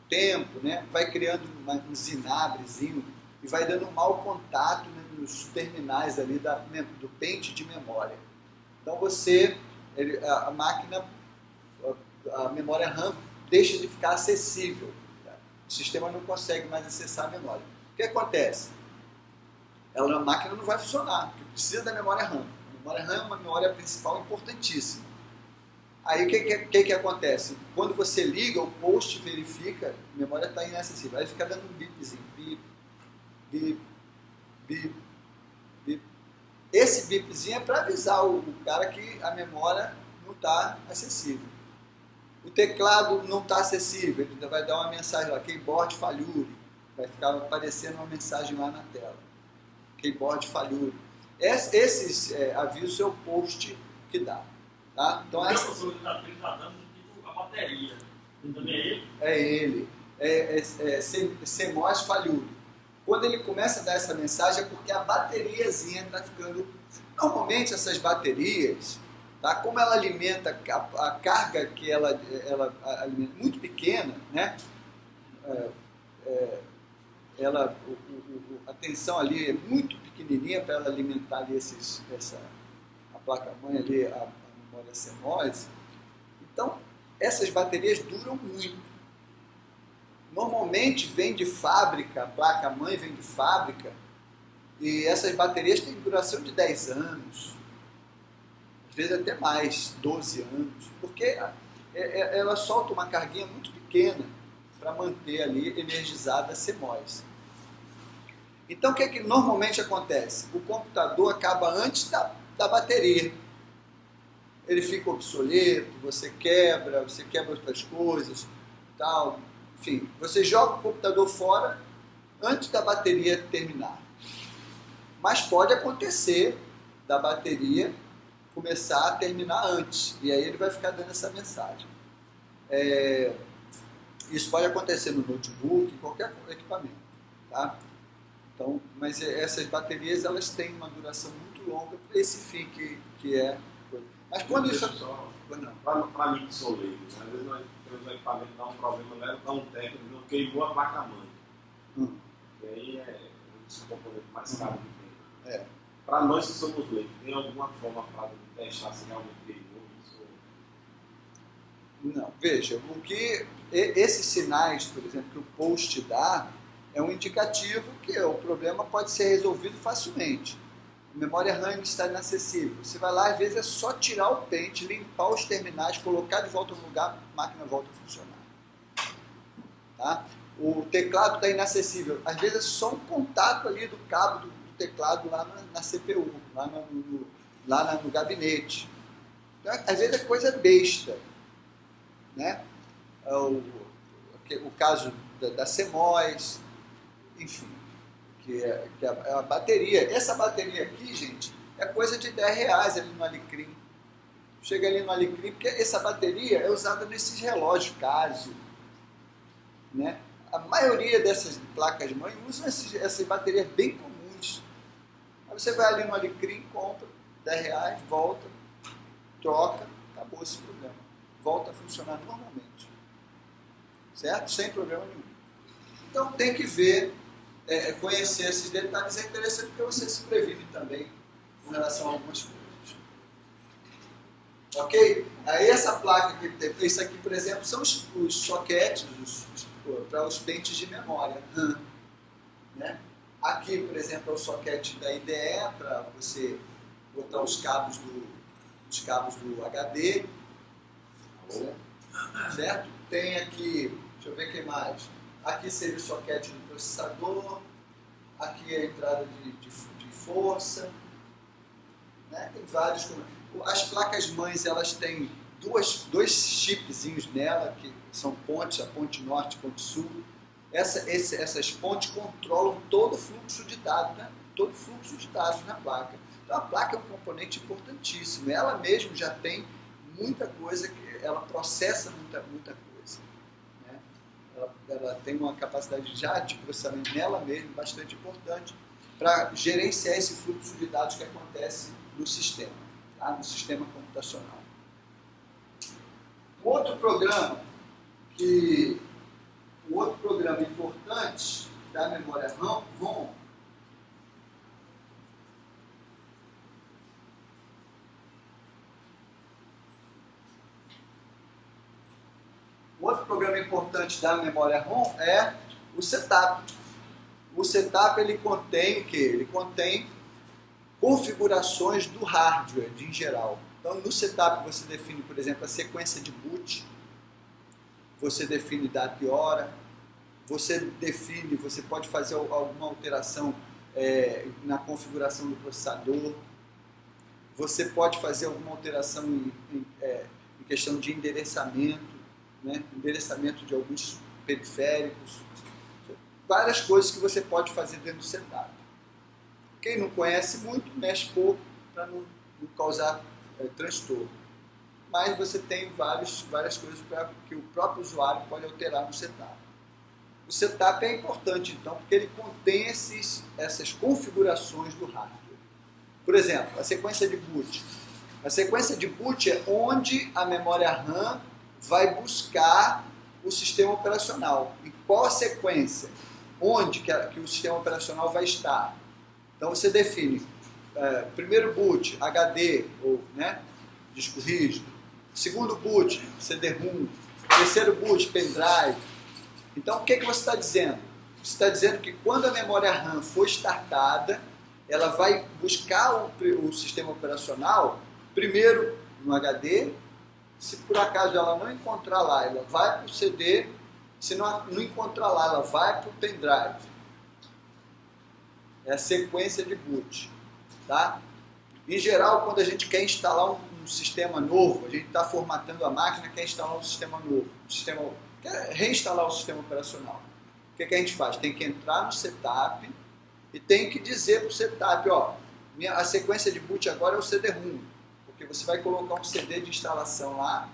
tempo, né, vai criando um zinabrezinho e vai dando um mau contato, né, nos terminais ali do pente de memória. Então a máquina, a memória RAM deixa de ficar acessível. Tá? O sistema não consegue mais acessar a memória. O que acontece? A máquina não vai funcionar, porque precisa da memória RAM. A memória RAM é uma memória principal importantíssima. Aí o que acontece? Quando você liga, o post verifica, a memória está inacessível. Aí fica dando um bipzinho, bip, bip, bip, bip. Esse bipzinho é para avisar o cara que a memória não está acessível. O teclado não está acessível, ele vai dar uma mensagem lá, keyboard failure, vai ficar aparecendo uma mensagem lá na tela. Keyboard failure. Esses avisos é o post que dá. Tá? Então, o professor está dando a bateria. Também é ele? É ele. CMOS failure. Quando ele começa a dar essa mensagem é porque a bateriazinha está ficando... Normalmente essas baterias, tá? Como ela alimenta, a carga que ela alimenta muito pequena, né? A tensão ali é muito pequenininha para ela alimentar ali a placa-mãe ali, a memória CMOS. Então, essas baterias duram muito. Normalmente vem de fábrica, a placa-mãe vem de fábrica, e essas baterias têm duração de 10 anos, às vezes até mais, 12 anos, porque ela solta uma carguinha muito pequena para manter ali energizada a CMOS. Então, o que normalmente acontece? O computador acaba antes da bateria. Ele fica obsoleto, você quebra outras coisas, tal. Enfim, você joga o computador fora antes da bateria terminar. Mas pode acontecer da bateria começar a terminar antes, e aí ele vai ficar dando essa mensagem. Isso pode acontecer no notebook, em qualquer equipamento, tá? Então, mas essas baterias, elas têm uma duração muito longa para esse fim que é... Mas quando isso... Para mim que sou leigo, né? Às vezes nós temos um equipamento que dá um problema, dá um técnico, não queimou a placa-mãe. E aí é um componente mais caro que tem. Para nós que somos leigos, tem alguma forma para testar se realmente queimou isso? Não, veja, o que esses sinais, por exemplo, que o post dá, é um indicativo que o problema pode ser resolvido facilmente. A memória RAM está inacessível. Você vai lá, às vezes é só tirar o pente, limpar os terminais, colocar de volta no lugar, a máquina volta a funcionar. Tá? O teclado está inacessível. Às vezes é só um contato ali do cabo do teclado lá na CPU, lá no gabinete. Então, às vezes é coisa besta. Né? O caso da CMOS, enfim. Que é a bateria. Essa bateria aqui, gente, é coisa de R$10 ali no Alecrim. Chega ali no Alecrim, porque essa bateria é usada nesses relógios Casio. Né? A maioria dessas placas-mãe usam essas baterias bem comuns. Aí você vai ali no Alecrim, compra R$10, volta, troca, acabou esse problema. Volta a funcionar normalmente. Certo? Sem problema nenhum. Então tem que ver... conhecer esses detalhes é interessante porque você se previne também com relação a algumas coisas. Ok? Aí essa placa aqui, isso aqui, por exemplo, são os soquetes para os pentes de memória RAM. Né? Aqui, por exemplo, é o soquete da IDE para você botar os cabos do HD. Certo? certo? Tem aqui, deixa eu ver o que mais. Aqui seria o soquete do processador, aqui é a entrada de força, né? Tem vários. As placas-mães, elas têm dois chipzinhos nela, que são pontes, a ponte norte e a ponte sul. Essas pontes controlam todo o fluxo de dados, né? Todo o fluxo de dados na placa. Então a placa é um componente importantíssimo. Ela mesmo já tem muita coisa, ela processa muita coisa. Né? Ela tem uma capacidade já de processamento nela mesma bastante importante para gerenciar esse fluxo de dados que acontece no sistema, tá? No sistema computacional. Um outro programa importante da memória ROM é o setup. O setup ele contém o quê? Ele contém configurações do hardware em geral. Então, no setup você define, por exemplo, a sequência de boot, você define data e hora, você pode fazer alguma alteração na configuração do processador, você pode fazer alguma alteração em questão de endereçamento, né? Endereçamento de alguns periféricos, várias coisas que você pode fazer dentro do setup. Quem não conhece muito, mexe pouco para não causar transtorno. Mas você tem várias coisas que o próprio usuário pode alterar no setup. O setup é importante, então, porque ele contém essas configurações do hardware. Por exemplo, a sequência de boot. A sequência de boot é onde a memória RAM vai buscar o sistema operacional. Em qual a sequência? Onde que o sistema operacional vai estar? Então você define primeiro boot, HD, ou disco rígido. Segundo boot, CD-ROM. Terceiro boot, pendrive. Então o que você está dizendo? Você está dizendo que quando a memória RAM for startada, ela vai buscar o sistema operacional primeiro no HD. Se por acaso ela não encontrar lá, ela vai para o CD. Se não encontrar lá, ela vai para o pendrive. É a sequência de boot. Tá? Em geral, quando a gente quer instalar um sistema novo, a gente está formatando a máquina, quer instalar um sistema novo, quer reinstalar o sistema operacional. O que a gente faz? Tem que entrar no setup e tem que dizer para o setup, ó, a sequência de boot agora é o CD-ROM, porque você vai colocar um CD de instalação lá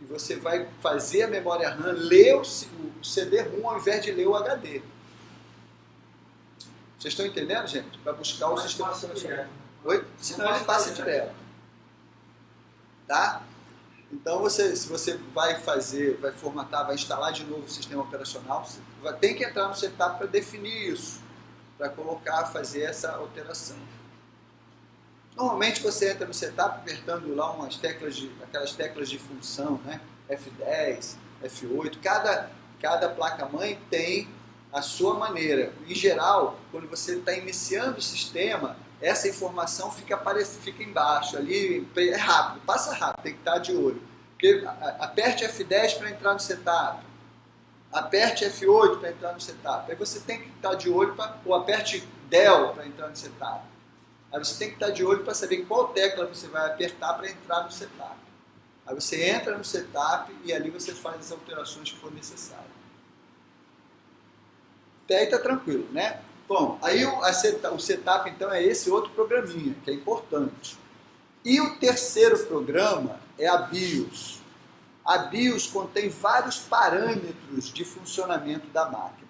e você vai fazer a memória RAM ler o CD-ROM ao invés de ler o HD. Vocês estão entendendo, gente? Para buscar o sistema operacional. Oi? Senão ele passa direto. Tá? Então, se você vai formatar, vai instalar de novo o sistema operacional, você tem que entrar no setup para definir isso, para fazer essa alteração. Normalmente você entra no setup apertando lá aquelas teclas de função, né? F10, F8, cada placa-mãe tem a sua maneira. Em geral, quando você está iniciando o sistema, essa informação fica embaixo, ali, é rápido, passa rápido, tem que estar de olho. Porque aperte F10 para entrar no setup, aperte F8 para entrar no setup, aí você tem que estar de olho, ou aperte Del para entrar no setup. Aí você tem que estar de olho para saber qual tecla você vai apertar para entrar no setup. Aí você entra no setup e ali você faz as alterações que for necessário. Até aí está tranquilo, né? Bom, aí o setup então é esse outro programinha, que é importante. E o terceiro programa é a BIOS. A BIOS contém vários parâmetros de funcionamento da máquina.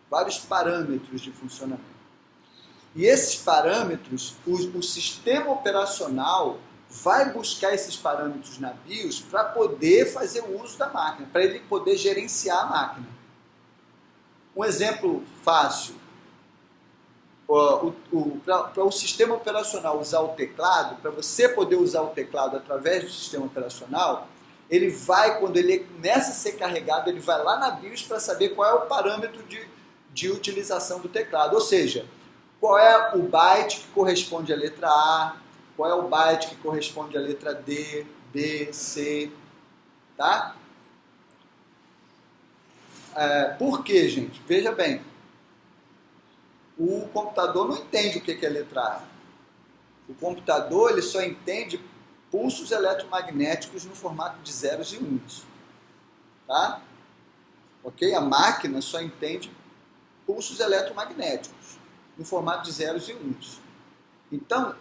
Vários parâmetros de funcionamento. E esses parâmetros, o sistema operacional vai buscar esses parâmetros na BIOS para poder fazer o uso da máquina, para ele poder gerenciar a máquina. Um exemplo fácil, para o sistema operacional usar o teclado, para você poder usar o teclado através do sistema operacional, ele vai, quando ele começa a ser carregado, ele vai lá na BIOS para saber qual é o parâmetro de utilização do teclado, ou seja, qual é o byte que corresponde à letra A, qual é o byte que corresponde à letra D, B, C, Tá? Por quê, gente? Veja bem. O computador não entende o que é letra A. O computador ele só entende pulsos eletromagnéticos no formato de zeros e uns. Tá? Ok? A máquina só entende pulsos eletromagnéticos no formato de zeros e uns. Então,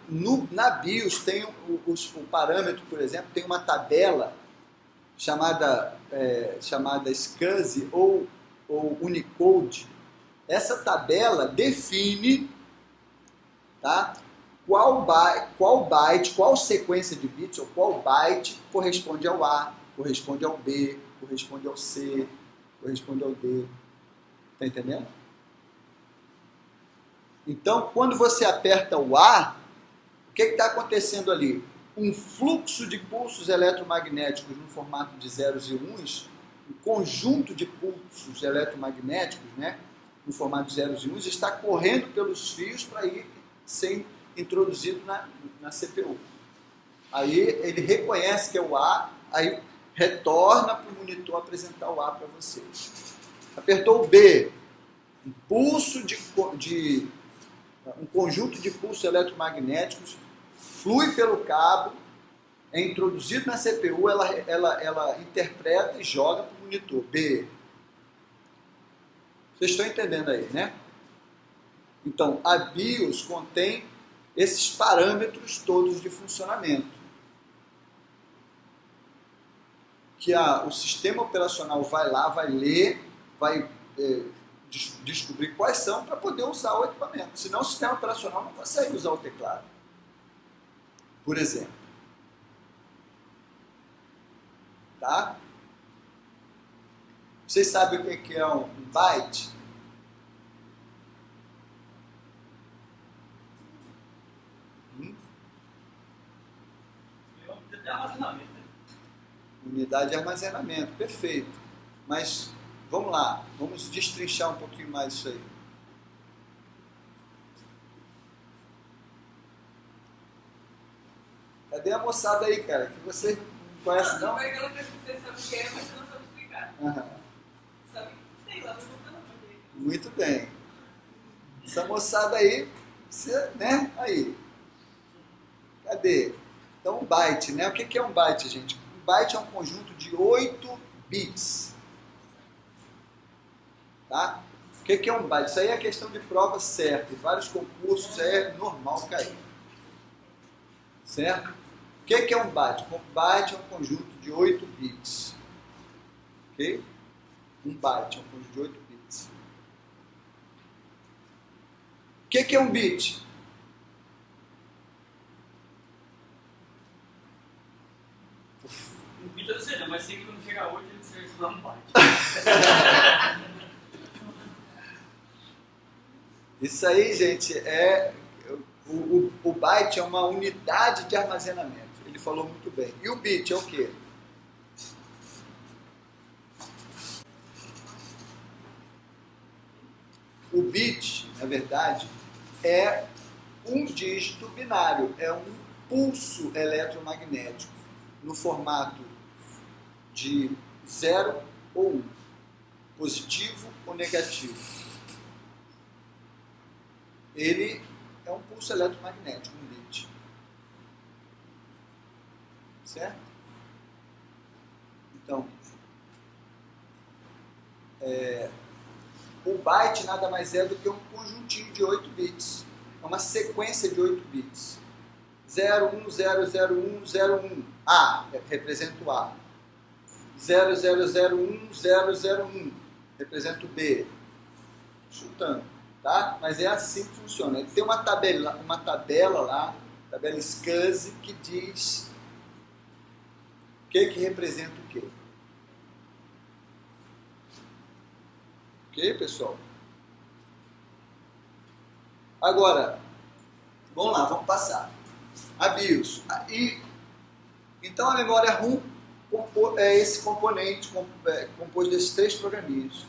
na BIOS tem o parâmetro, por exemplo, tem uma tabela chamada SCSI ou Unicode. Essa tabela define, tá, qual byte, qual sequência de bits ou qual byte corresponde ao A, corresponde ao B, corresponde ao C, corresponde ao D. Está entendendo? Então, quando você aperta o A, o que está acontecendo ali? Um fluxo de pulsos eletromagnéticos no formato de zeros e uns, um conjunto de pulsos eletromagnéticos, né, no formato de zeros e uns, está correndo pelos fios para ir ser introduzido na CPU. Aí ele reconhece que é o A, aí retorna para o monitor apresentar o A para você. Apertou o B, um conjunto de pulsos eletromagnéticos flui pelo cabo, é introduzido na CPU, ela interpreta e joga para o monitor. B. Vocês estão entendendo aí, né? Então, a BIOS contém esses parâmetros todos de funcionamento. Que o sistema operacional vai lá, vai ler, vai descobrir quais são para poder usar o equipamento. Senão o sistema operacional não consegue usar o teclado. Por exemplo. Tá? Vocês sabem o que é um byte? Unidade de armazenamento. Né? Unidade de armazenamento, perfeito. Mas vamos lá, vamos destrinchar um pouquinho mais isso aí. Cadê a moçada aí, cara? Que você não conhece, não? Não, foi aquela coisa que você sabe o que é, mas você não sabe explicar. Sabe que tem lá, mas não sabe o que é. Muito bem. Essa moçada aí, você, né? Aí. Cadê? Então, um byte, né? O que é um byte, gente? Um byte é um conjunto de 8 bits. Tá? O que é um byte? Isso aí é questão de prova certa. Em vários concursos é normal cair. Certo? O que é um byte? Um byte é um conjunto de 8 bits. Ok? Um byte é um conjunto de 8 bits. O que é um bit? Um bit eu não sei não, mas sei que quando chega a 8 ele se dá um byte. Isso aí, gente, o byte é uma unidade de armazenamento. Ele falou muito bem. E o bit é o quê? O bit, na verdade, é um dígito binário, é um pulso eletromagnético no formato de 0 ou 1, positivo ou negativo. Ele é um pulso eletromagnético, um bit. Certo? Então, o byte nada mais é do que um conjuntinho de 8 bits. É uma sequência de 8 bits. 0, 1, 0, 0, 1, 0, 1. A representa o A. 0, 0, 0, 1, 0, 0, 1. Representa o B. Chutando. Tá? Mas é assim que funciona. Ele tem uma tabela lá, tabela SCSI, que diz o que representa o quê. Ok, pessoal? Agora, vamos lá, vamos passar. A BIOS. Então a memória ROM é esse componente composto desses 3 programinhos.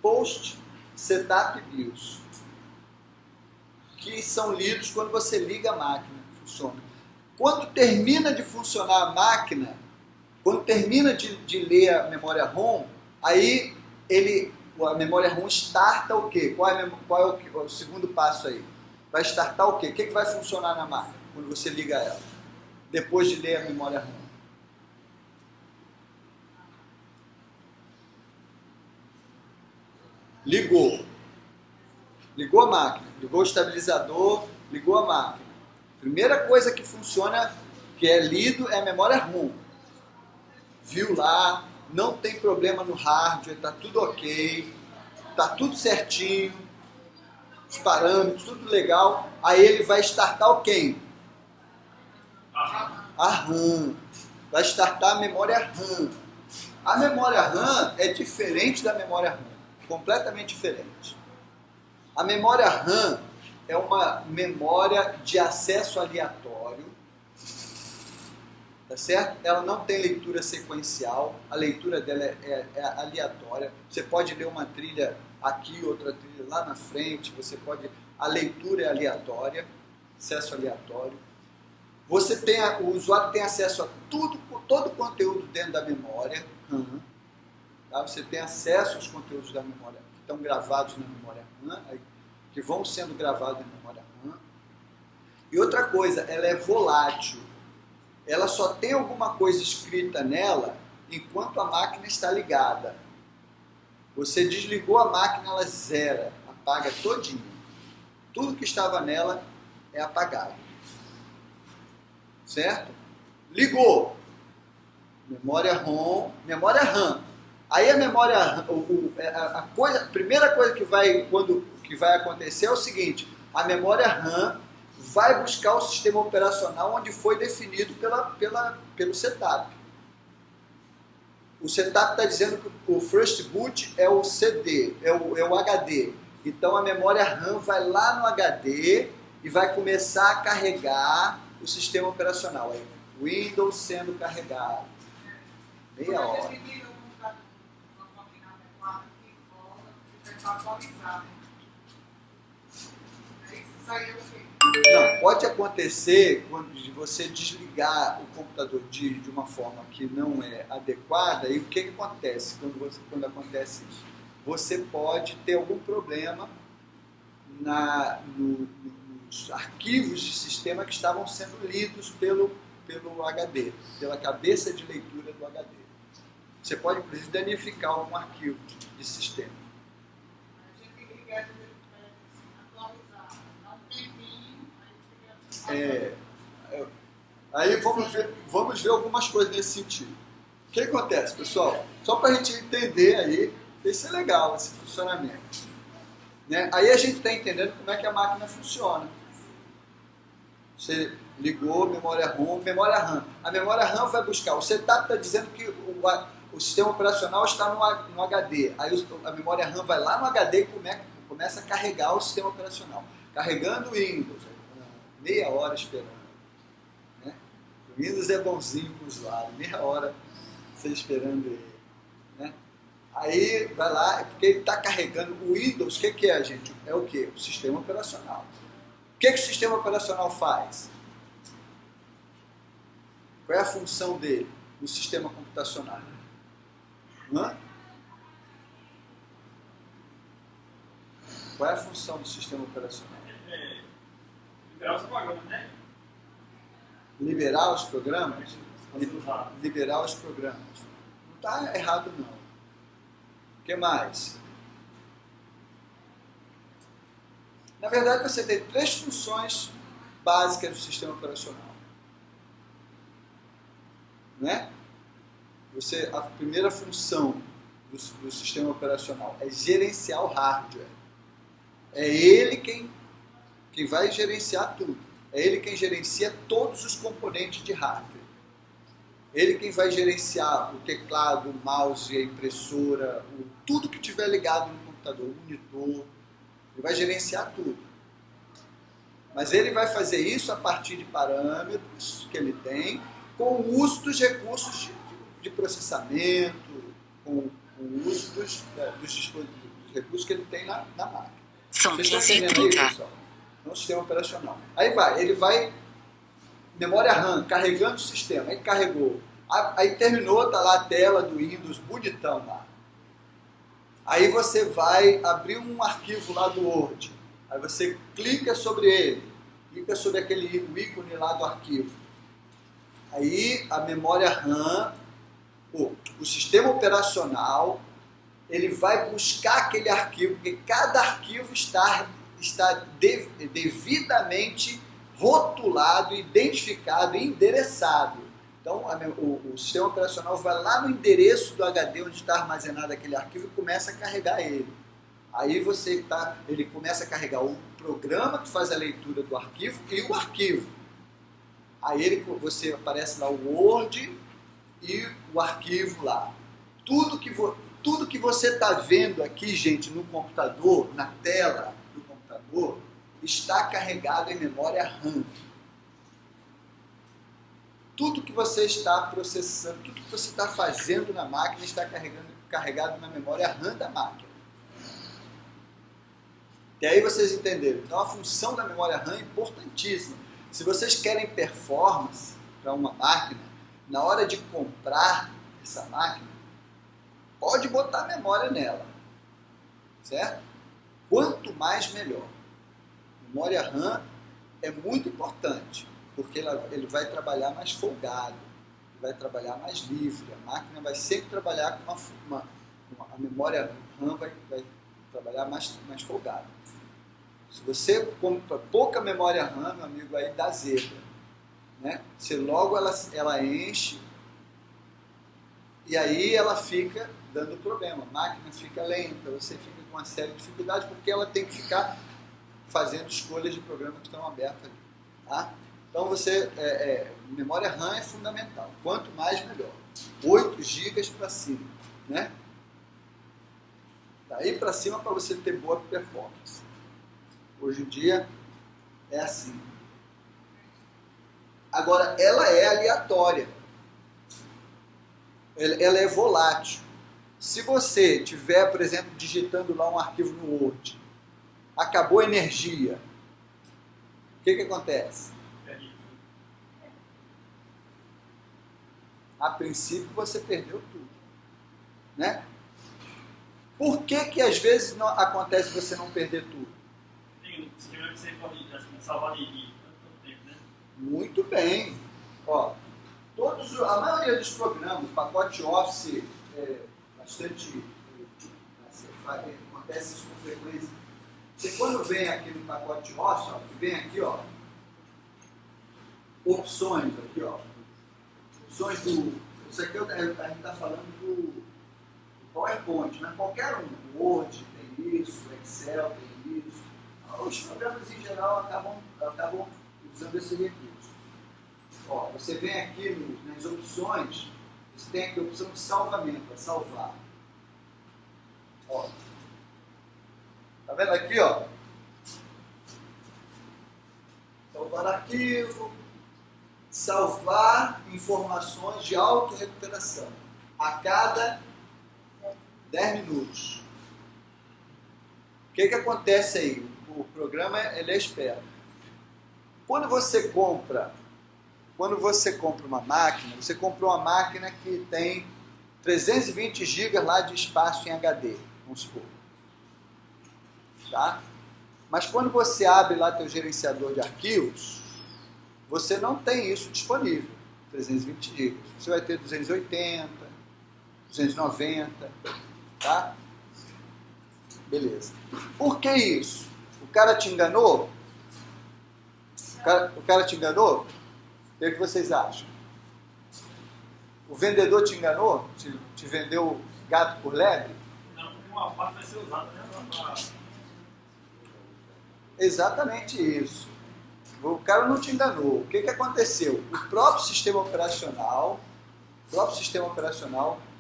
Post, Setup e BIOS. Que são lidos quando você liga a máquina. Funciona. Quando termina de funcionar a máquina, Quando termina de ler a memória ROM, aí a memória ROM starta o quê? Qual é o segundo passo aí? Vai startar o quê? O que vai funcionar na máquina quando você liga ela? Depois de ler a memória ROM. Ligou. Ligou a máquina. Ligou o estabilizador, ligou a máquina. Primeira coisa que funciona, que é lido, é a memória ROM. Viu lá, não tem problema no hardware, está tudo ok, está tudo certinho, os parâmetros, tudo legal. Aí ele vai startar o quem? A RAM. Vai startar a memória RAM. A memória RAM é diferente da memória RAM, completamente diferente. A memória RAM é uma memória de acesso aleatório, tá certo? Ela não tem leitura sequencial, a leitura dela é aleatória. Você pode ler uma trilha aqui, outra trilha lá na frente, a leitura é aleatória, acesso aleatório. O usuário tem acesso a todo o conteúdo dentro da memória. Tá? Você tem acesso aos conteúdos da memória que estão gravados na memória RAM, que vão sendo gravados na memória RAM. E outra coisa, ela é volátil. Ela só tem alguma coisa escrita nela enquanto a máquina está ligada. Você desligou a máquina, ela zera, apaga todinho. Tudo que estava nela é apagado. Certo? Ligou. Memória ROM, memória RAM. Aí a memória, a primeira coisa que vai acontecer é o seguinte: a memória RAM vai buscar o sistema operacional onde foi definido pelo setup. O setup está dizendo que o first boot é o CD, é o HD. Então a memória RAM vai lá no HD e vai começar a carregar o sistema operacional. Aí, Windows sendo carregado. Meia hora. Não, pode acontecer quando você desligar o computador de uma forma que não é adequada. E o que acontece quando acontece isso? Você pode ter algum problema nos arquivos de sistema que estavam sendo lidos pelo HD, pela cabeça de leitura do HD. Você pode, inclusive, danificar algum arquivo de sistema. A gente tem que ligar atualizar, dar um tempinho, aí vamos ver algumas coisas nesse sentido. O que acontece, pessoal? Só para a gente entender aí, isso é legal, esse funcionamento. Né? Aí a gente está entendendo como é que a máquina funciona. Você ligou memória ROM, memória RAM. A memória RAM vai buscar. O setup está dizendo que o sistema operacional está no HD. Aí a memória RAM vai lá no HD e começa a carregar o sistema operacional. Carregando o Windows. Meia hora esperando. Né? O Windows é bonzinho para o usuário. Meia hora você esperando ele. Né? Aí vai lá, porque ele está carregando o Windows. O que é, gente? É o quê? O sistema operacional. O que o sistema operacional faz? Qual é a função dele no sistema computacional? Qual é a função do sistema operacional? Liberar os programas, né? Liberar os programas? Liberar os programas. Não está errado, não. O que mais? Na verdade, você tem 3 funções básicas do sistema operacional. Né? A primeira função do sistema operacional é gerenciar o hardware. É ele quem vai gerenciar tudo. É ele quem gerencia todos os componentes de hardware. Ele quem vai gerenciar o teclado, o mouse, a impressora, tudo que tiver ligado no computador, o monitor. Ele vai gerenciar tudo. Mas ele vai fazer isso a partir de parâmetros que ele tem, com o uso dos recursos de processamento, com o uso dos recursos que ele tem na máquina. São 15h30. No sistema operacional. Aí ele vai, memória RAM, carregando o sistema. Aí carregou. Aí terminou, tá lá a tela do Windows, bonitão lá. Aí você vai abrir um arquivo lá do Word. Aí você clica sobre ele, clica sobre aquele ícone lá do arquivo. Aí a memória RAM, o sistema operacional, ele vai buscar aquele arquivo, porque cada arquivo está devidamente rotulado, identificado e endereçado. Então, o sistema operacional vai lá no endereço do HD onde está armazenado aquele arquivo e começa a carregar ele. Aí ele começa a carregar o programa que faz a leitura do arquivo e o arquivo. Aí você aparece lá o Word e o arquivo lá. Tudo que você está vendo aqui, gente, no computador, na tela do computador, está carregado em memória RAM. Tudo que você está processando, tudo que você está fazendo na máquina está carregado na memória RAM da máquina. E aí vocês entenderam. Então a função da memória RAM é importantíssima. Se vocês querem performance para uma máquina, na hora de comprar essa máquina, pode botar memória nela, certo? Quanto mais, melhor. Memória RAM é muito importante, porque ele vai trabalhar mais folgado, vai trabalhar mais livre. A máquina vai sempre trabalhar com a memória RAM vai trabalhar mais folgado. Se você compra pouca memória RAM, meu amigo, aí dá zebra, né? Se logo ela enche, e aí ela fica dando problema, a máquina fica lenta, você fica com uma série de dificuldades, porque ela tem que ficar fazendo escolhas de programa que estão abertas ali, tá? Então memória RAM é fundamental, quanto mais melhor, 8 GB para cima, né? Daí para cima para você ter boa performance. Hoje em dia é assim. Agora, ela é aleatória. Ela é volátil. Se você tiver, por exemplo, digitando lá um arquivo no Word, acabou a energia, o que acontece? A princípio você perdeu tudo, né? Por que às vezes não acontece você não perder tudo? Muito bem. Ó, a maioria dos programas, pacote Office, bastante acontece isso com frequência. Você quando vem aqui no pacote Office, ó, vem aqui, ó, opções aqui, ó, opções isso aqui a gente está falando do PowerPoint, né? Qualquer um, o Word tem isso, o Excel tem isso. Os programas em geral acabam usando esse recurso. Ó, você vem aqui nas opções, você tem aqui a opção de salvamento, salvar. Ó, tá vendo aqui, ó? Salvar arquivo, salvar informações de autorrecuperação a cada 10 minutos. O que acontece aí? O programa ele é esperto. Quando você compra uma máquina, você comprou uma máquina que tem 320 GB lá de espaço em HD, vamos supor. Tá? Mas quando você abre lá teu gerenciador de arquivos, você não tem isso disponível, 320 GB. Você vai ter 280, 290, tá? Beleza. Por que isso? O cara te enganou? O cara te enganou? O que vocês acham? O vendedor te enganou? Te vendeu gato por lebre? Não, porque uma parte vai ser usada, né? Exatamente isso. O cara não te enganou. O que aconteceu? O próprio sistema operacional,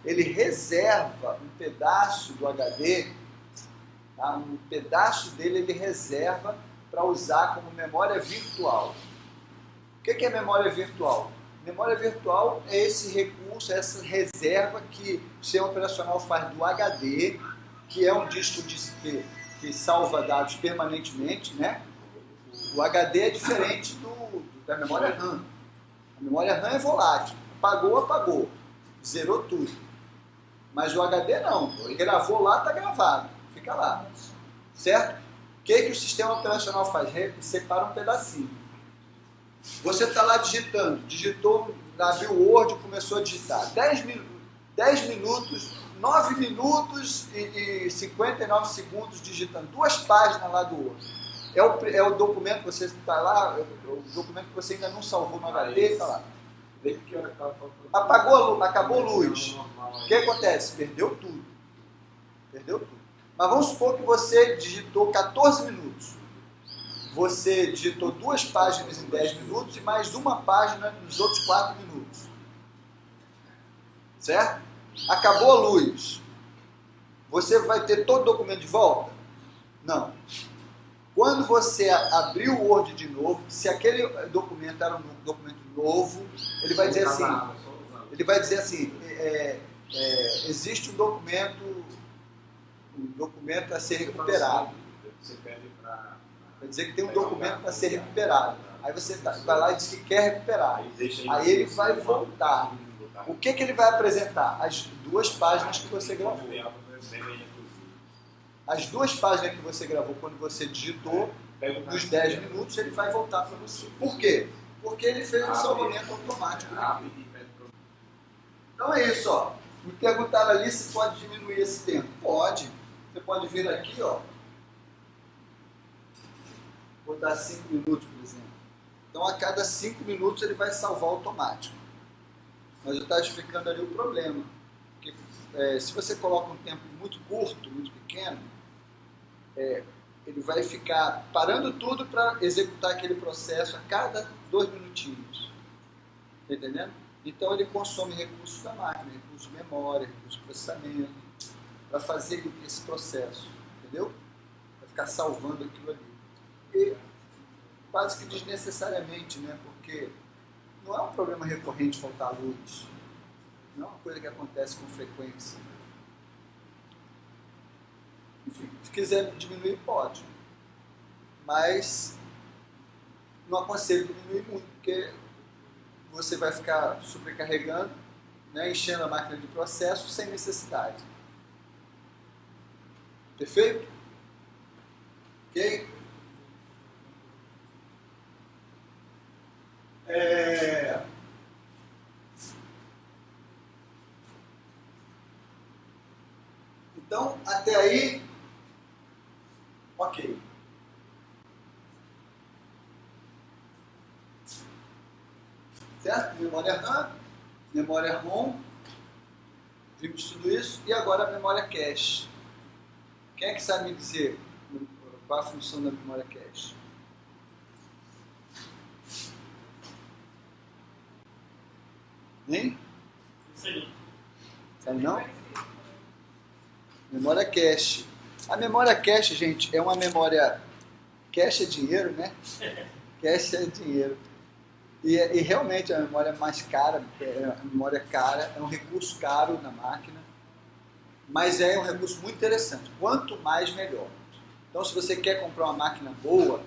ele reserva um pedaço do HD, tá? Um pedaço dele ele reserva para usar como memória virtual. O que é memória virtual? Memória virtual é esse recurso, essa reserva que o sistema operacional faz do HD, que é um disco que salva dados permanentemente, né? O HD é diferente da memória RAM. A memória RAM é volátil. Apagou, apagou. Zerou tudo. Mas o HD não. Ele gravou lá, está gravado. Fica lá. Certo? O que o sistema operacional faz? Separa um pedacinho. Você está lá digitando. Digitou, abriu o Word e começou a digitar. 10 minutos, 9 minutos e 59 segundos digitando. 2 páginas lá do Word. É o documento que você está lá, o documento que você ainda não salvou no HD, está lá. Apagou, acabou a luz. O que acontece? Perdeu tudo. Perdeu tudo. Mas vamos supor que você digitou 14 minutos. Você digitou 2 páginas em 10 minutos e mais uma página nos outros 4 minutos. Certo? Acabou a luz. Você vai ter todo o documento de volta? Não. Quando você abrir o Word de novo, se aquele documento era um documento novo, ele vai dizer assim, existe um documento a ser recuperado. Vai dizer que tem um documento para ser recuperado. Aí você vai lá e diz que quer recuperar. Aí ele vai voltar. O que ele vai apresentar? As 2 páginas que você gravou. As 2 páginas que você gravou quando você digitou, nos 10 minutos, ele vai voltar para você. Por quê? Porque ele fez um salvamento automático. Então é isso, ó. Me perguntaram ali se pode diminuir esse tempo. Pode. Você pode vir aqui, ó. Botar 5 minutos, por exemplo. Então a cada 5 minutos ele vai salvar automático. Mas eu estava explicando ali o problema. Porque, se você coloca um tempo muito curto, muito pequeno, ele vai ficar parando tudo para executar aquele processo a cada 2 minutinhos. Está entendendo? Então ele consome recursos da máquina, recursos de memória, recursos de processamento, para fazer esse processo. Entendeu? Para ficar salvando aquilo ali. E quase que desnecessariamente, né? Porque não é um problema recorrente faltar luz. Não é uma coisa que acontece com frequência. Enfim, se quiser diminuir, pode. Mas não aconselho diminuir muito, porque você vai ficar sobrecarregando, né, enchendo a máquina de processo sem necessidade. Perfeito? Ok? Então, até aí, ok. Certo? Memória RAM, memória ROM, vimos tudo isso, e agora a memória cache. Quem é que sabe me dizer qual a função da memória cache? Hein? Sabe não? Memória cache. A memória cache, gente, é uma memória... Cache é dinheiro, né? Cache é dinheiro. E realmente a memória mais cara, a memória cara, é um recurso caro na máquina, mas é um recurso muito interessante. Quanto mais, melhor. Então, se você quer comprar uma máquina boa,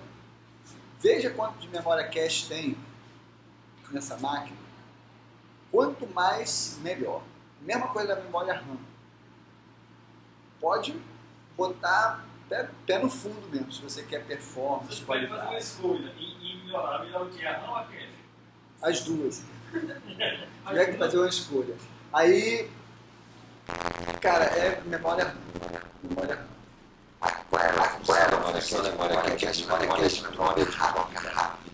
veja quanto de memória cache tem nessa máquina. Quanto mais, melhor. Mesma coisa da memória RAM. Pode botar pé no fundo mesmo, se você quer performance. Você pode fazer uma escolha e melhorar o que? A RAM ou a cache? As duas. Tiver que fazer uma escolha. Aí, cara, é memória RAM.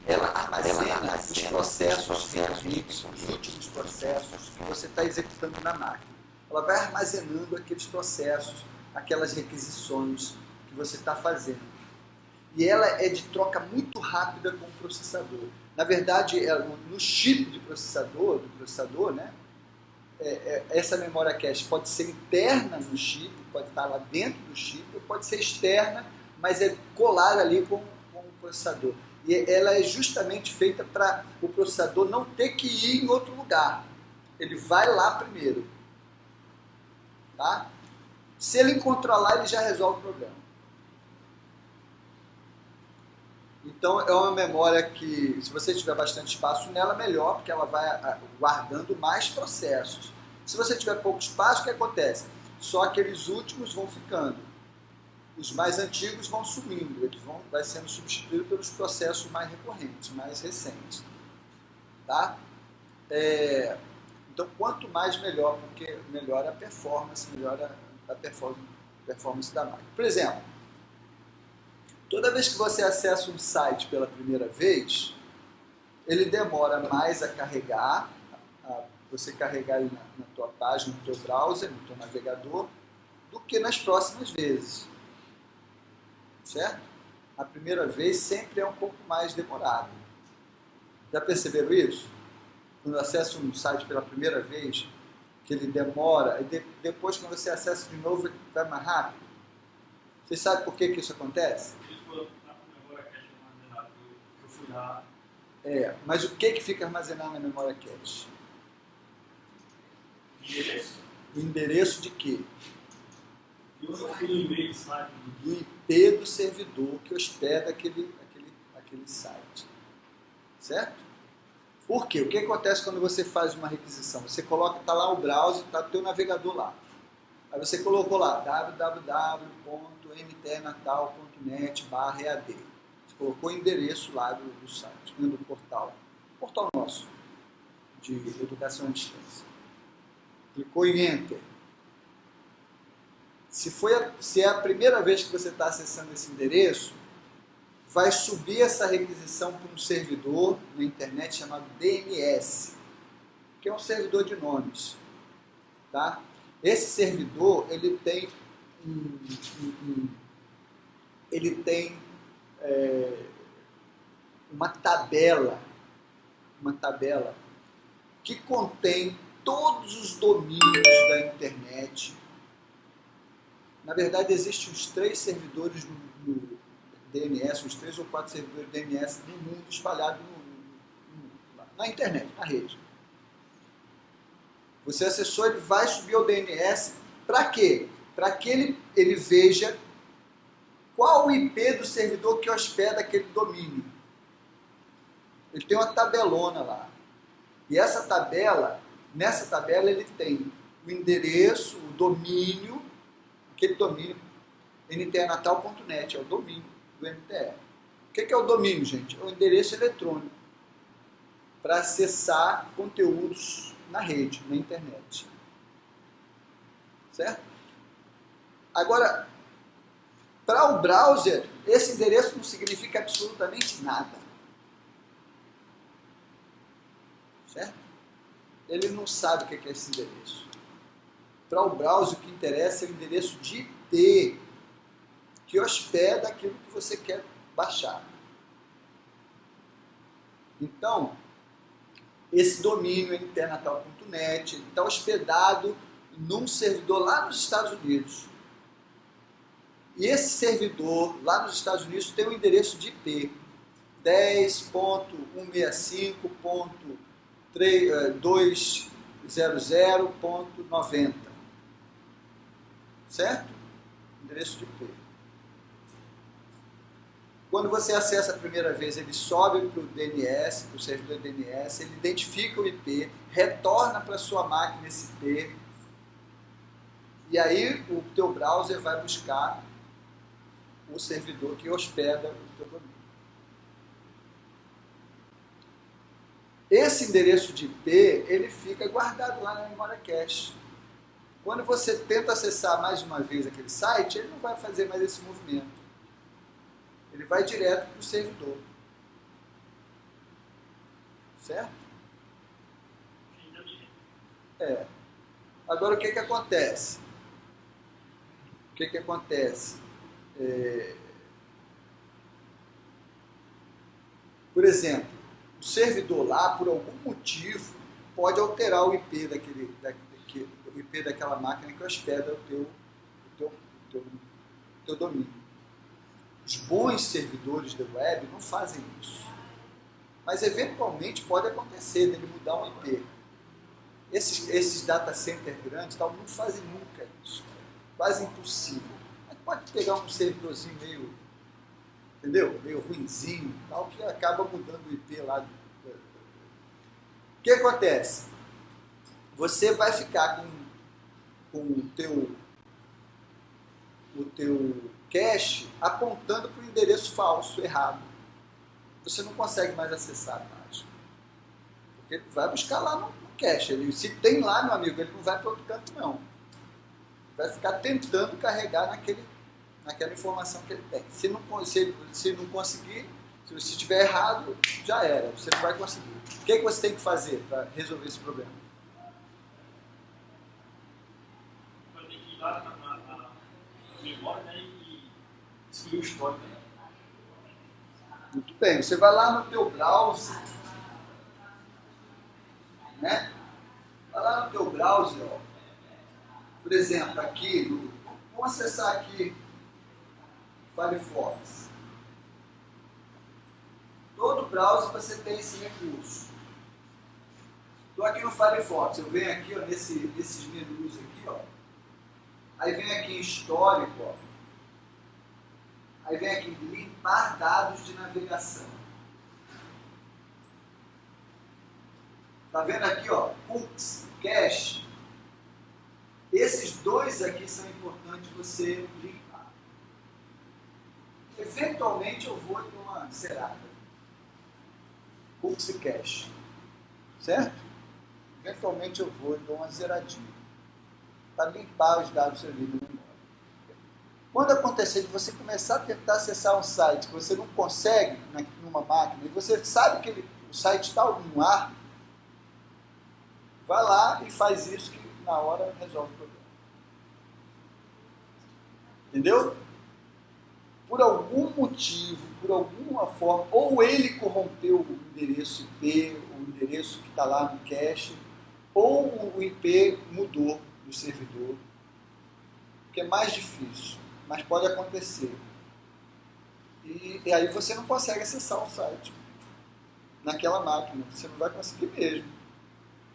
Ela armazena os processos serviços, os últimos processos que você está executando na máquina. Ela vai armazenando aqueles processos, aquelas requisições que você está fazendo. E ela é de troca muito rápida com o processador. Na verdade, no chip do processador, né? Essa memória cache pode ser interna no chip, pode estar lá dentro do chip, ou pode ser externa, mas é colar ali com o processador. E ela é justamente feita para o processador não ter que ir em outro lugar. Ele vai lá primeiro. Tá? Se ele encontrar lá, ele já resolve o problema. Então é uma memória que, se você tiver bastante espaço nela, melhor, porque ela vai guardando mais processos. Se você tiver pouco espaço, o que acontece? Só aqueles últimos vão ficando. Os mais antigos vão sumindo, vai sendo substituídos pelos processos mais recorrentes, mais recentes. Tá? Então, quanto mais melhor, porque melhora a performance, melhora a performance da máquina. Por exemplo, toda vez que você acessa um site pela primeira vez, ele demora mais a carregar, você carregar ele na tua página, no teu browser, no teu navegador, do que nas próximas vezes. Certo? A primeira vez sempre é um pouco mais demorado. Já perceberam isso? Quando acessa um site pela primeira vez, que ele demora, e depois quando você acessa de novo, ele vai mais rápido. Vocês sabem por que isso acontece? Eu fui lá. Mas o que fica armazenado na memória cache? Endereço. O endereço de quê? Eu fui no e-mail, sabe? Do IP do servidor que hospeda aquele site. Certo? Por quê? O que acontece quando você faz uma requisição? Você coloca, está lá o browser, está o teu navegador lá. Aí você colocou lá www.mtnatal.net/EAD. Você colocou o endereço lá do site, do portal. Portal nosso, de educação à distância. Clicou em Enter. Se é a primeira vez que você está acessando esse endereço, vai subir essa requisição para um servidor na internet chamado DNS, que é um servidor de nomes. Tá? Esse servidor ele tem uma tabela que contém todos os domínios da internet. Na verdade, existem uns 3 servidores no DNS, uns 3 ou 4 servidores DNS no mundo espalhados na internet, na rede. Você acessou, ele vai subir ao DNS. Para quê? Para que ele veja qual o IP do servidor que hospeda aquele domínio. Ele tem uma tabelona lá. E nessa tabela ele tem o endereço, o domínio, aquele domínio, mtnatal.net, é o domínio do MTE. O que é o domínio, gente? É o endereço eletrônico para acessar conteúdos na rede, na internet. Certo? Agora, para o browser, esse endereço não significa absolutamente nada. Certo? Ele não sabe o que é esse endereço. Para o browser, o que interessa é o endereço de IP, que hospeda aquilo que você quer baixar. Então, esse domínio mtnatal.net está hospedado num servidor lá nos Estados Unidos. E esse servidor lá nos Estados Unidos tem um endereço de IP 10.165.200.90. Certo? Endereço de IP. Quando você acessa a primeira vez, ele sobe para o DNS, para o servidor DNS, ele identifica o IP, retorna para a sua máquina esse IP, e aí o teu browser vai buscar o servidor que hospeda o teu domínio. Esse endereço de IP, ele fica guardado lá na memória cache. Quando você tenta acessar mais uma vez aquele site, ele não vai fazer mais esse movimento. Ele vai direto para o servidor. Certo? Agora, o que acontece? Por exemplo, o servidor lá, por algum motivo, pode alterar o IP daquela máquina que hospeda o teu domínio. Os bons servidores da web não fazem isso. Mas, eventualmente, pode acontecer dele mudar um IP. Esses data center grandes não fazem nunca isso. Quase impossível. Mas pode pegar um servidorzinho meio entendeu? Meio ruinzinho, tal, que acaba mudando o IP lá. O que acontece? Você vai ficar com o teu cache apontando para o endereço falso, errado. Você não consegue mais acessar a página. Porque ele vai buscar lá no cache. Se tem lá, meu amigo, ele não vai para outro canto, não. Vai ficar tentando carregar naquela informação que ele tem. Se não conseguir, se você estiver errado, já era. Você não vai conseguir. O que você tem que fazer para resolver esse problema? Vai ter que ir lá na memória, né, e excluir o histórico. Né? Muito bem. Você vai lá no teu browser, né? Vai lá no teu browser, ó. Por exemplo, aqui, vamos acessar aqui Firefox. Todo browser você tem esse recurso. Estou aqui no Firefox, eu venho aqui, ó, nesses menus aqui, ó. Aí vem aqui em histórico, ó. Aí vem aqui limpar dados de navegação. Tá vendo aqui, ó, cookies, cache. Esses dois aqui são importantes você limpar. Eventualmente eu vou em uma zerada. Cookies e cache. Certo? Eventualmente eu vou e dou uma zeradinha. Para limpar os dados ali na memória. Quando acontecer de você começar a tentar acessar um site que você não consegue numa máquina, e você sabe que o site está no ar, vai lá e faz isso que na hora resolve o problema. Entendeu? Por algum motivo, por alguma forma, ou ele corrompeu o endereço IP, o endereço que está lá no cache, ou o IP mudou do servidor, que é mais difícil, mas pode acontecer. E aí você não consegue acessar o site naquela máquina, você não vai conseguir mesmo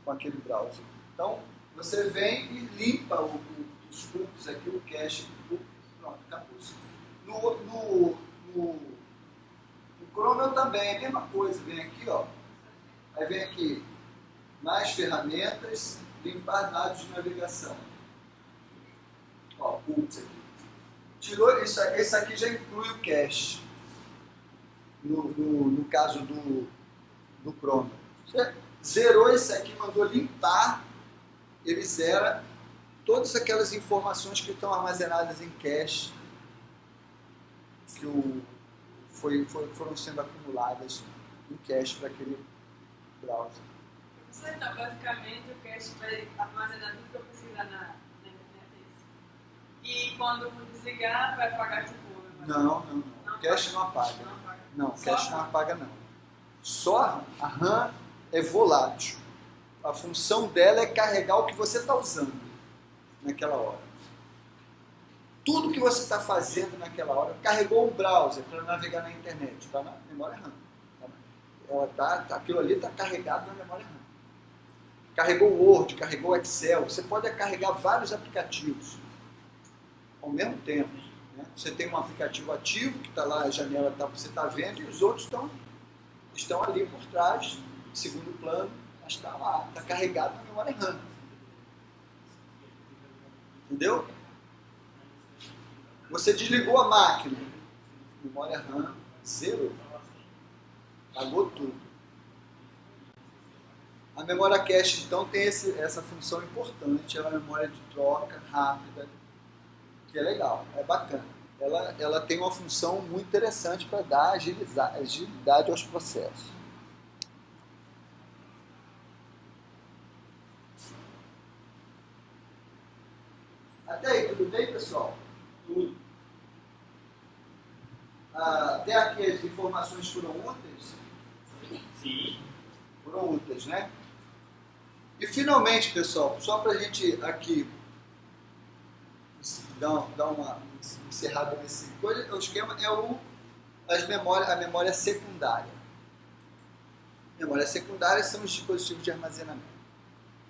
com aquele browser. Então, você vem e limpa os cookies aqui, o cache, pronto, acabou. No Chrome também é a mesma coisa, vem aqui, ó, aí vem aqui, mais ferramentas, limpar dados de navegação. Ó, cookies aqui. Tirou isso aqui, esse aqui já inclui o cache, no caso do Chrome. Você zerou esse aqui, mandou limpar, ele zera todas aquelas informações que estão armazenadas em cache, que foram sendo acumuladas em cache para aquele browser. Então, basicamente, o cache vai armazenar tudo que eu precisar na internet. E quando desligar, vai apagar tudo. Não. O cache não apaga. Não, o cache não apaga, não. Só a RAM é volátil. A função dela é carregar o que você está usando naquela hora. Tudo que você está fazendo naquela hora, carregou um browser para navegar na internet, está na memória RAM. Aquilo ali está carregado na memória RAM. Carregou o Word, carregou o Excel, você pode carregar vários aplicativos ao mesmo tempo. Né? Você tem um aplicativo ativo, que está lá, a janela você está vendo, e os outros estão ali por trás, em segundo plano, mas está lá, está carregado na memória RAM. Entendeu? Você desligou a máquina, memória RAM zerou, apagou tudo. A memória cache, então, tem essa função importante, é uma memória de troca rápida, que é legal, é bacana. Ela tem uma função muito interessante para dar agilidade aos processos. Até aí, tudo bem, pessoal? Tudo. Até aqui as informações foram úteis? Sim. Foram úteis, né? E finalmente, pessoal, só para a gente aqui dar uma encerrada nesse coisa, o esquema é a memória secundária. Memória secundária são os dispositivos de armazenamento,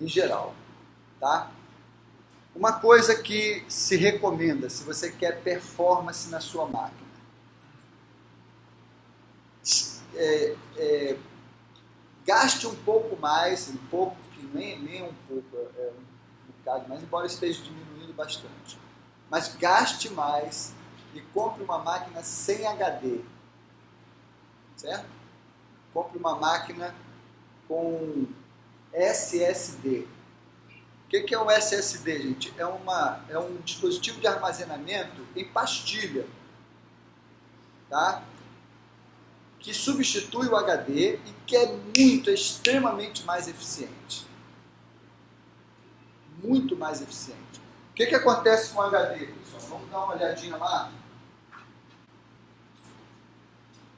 em geral, tá? Uma coisa que se recomenda, se você quer performance na sua máquina, gaste um pouco mais, que nem um pouco, um bocado mais, embora esteja diminuindo bastante. Mas gaste mais e compre uma máquina sem HD. Certo? Compre uma máquina com SSD. O que é o SSD, gente? É um dispositivo de armazenamento em pastilha, tá? Que substitui o HD e que é extremamente mais eficiente. Muito mais eficiente. O que acontece com o HD, pessoal? Vamos dar uma olhadinha lá.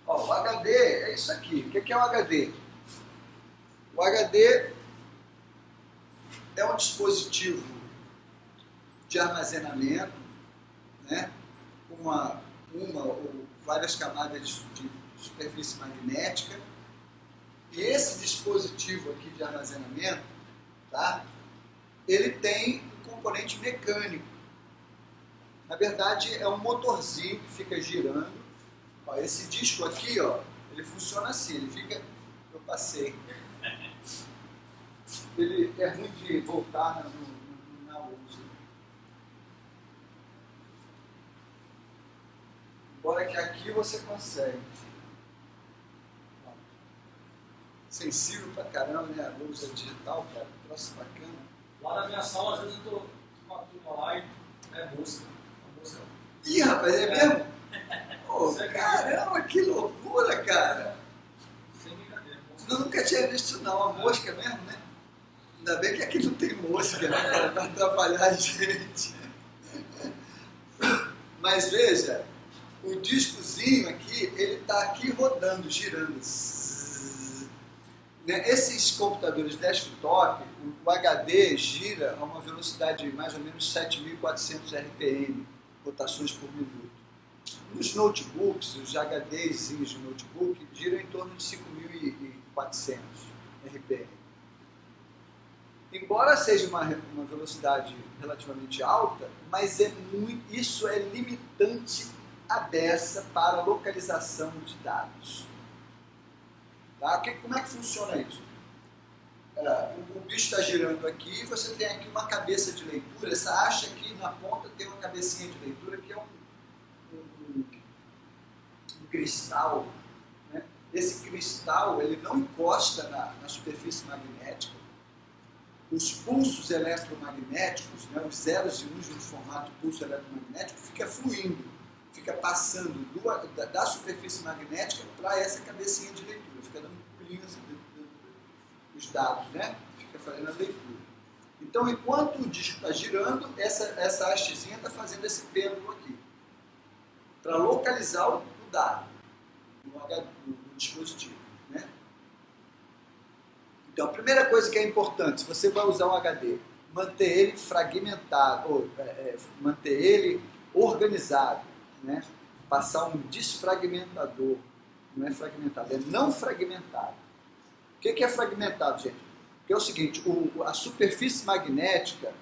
Ó, o HD é isso aqui. O que é o HD? O HD é um dispositivo de armazenamento, né, com uma ou várias camadas de superfície magnética. E esse dispositivo aqui de armazenamento, tá, ele tem um componente mecânico. Na verdade, é um motorzinho que fica girando. Ó, esse disco aqui, ó, ele funciona assim, ele fica... Eu passei. Ele é ruim de voltar na luz. Embora que aqui você consegue. Sensível pra caramba, né? A luz é digital, cara. Troço bacana. Lá na minha sala, às vezes eu tô com a turma lá e é música. Ih, rapaz, é mesmo? Pô, caramba, que loucura, cara. Sem brincadeira. Eu nunca tinha visto não, a mosca mesmo, né? Ainda bem que aqui não tem mosca, né? Para atrapalhar a gente. Mas veja, o discozinho aqui, ele está aqui rodando, girando. Esses computadores desktop, o HD gira a uma velocidade de mais ou menos 7.400 RPM, rotações por minuto. Nos notebooks, os HDzinhos de notebook giram em torno de 5.400 RPM. Embora seja uma velocidade relativamente alta, mas isso é limitante à beça para a localização de dados. Tá? Como é que funciona isso? O bicho está girando aqui, você tem aqui uma cabeça de leitura, essa haste aqui na ponta tem uma cabecinha de leitura que é um cristal. Né? Esse cristal ele não encosta na superfície magnética. Os pulsos eletromagnéticos, né, os zeros e uns no formato pulso eletromagnético, fica fluindo, fica passando da superfície magnética para essa cabecinha de leitura, fica dando pulinhos os dados, né? Fica fazendo a leitura. Então, enquanto o disco está girando, essa hastezinha está fazendo esse pêndulo aqui, para localizar o dado no dispositivo. Né? Então, a primeira coisa que é importante, se você vai usar um HD, manter ele fragmentado, ou manter ele organizado, né? Passar um desfragmentador, não é fragmentado, é não fragmentado. O que é fragmentado, gente? Porque é o seguinte, a superfície magnética,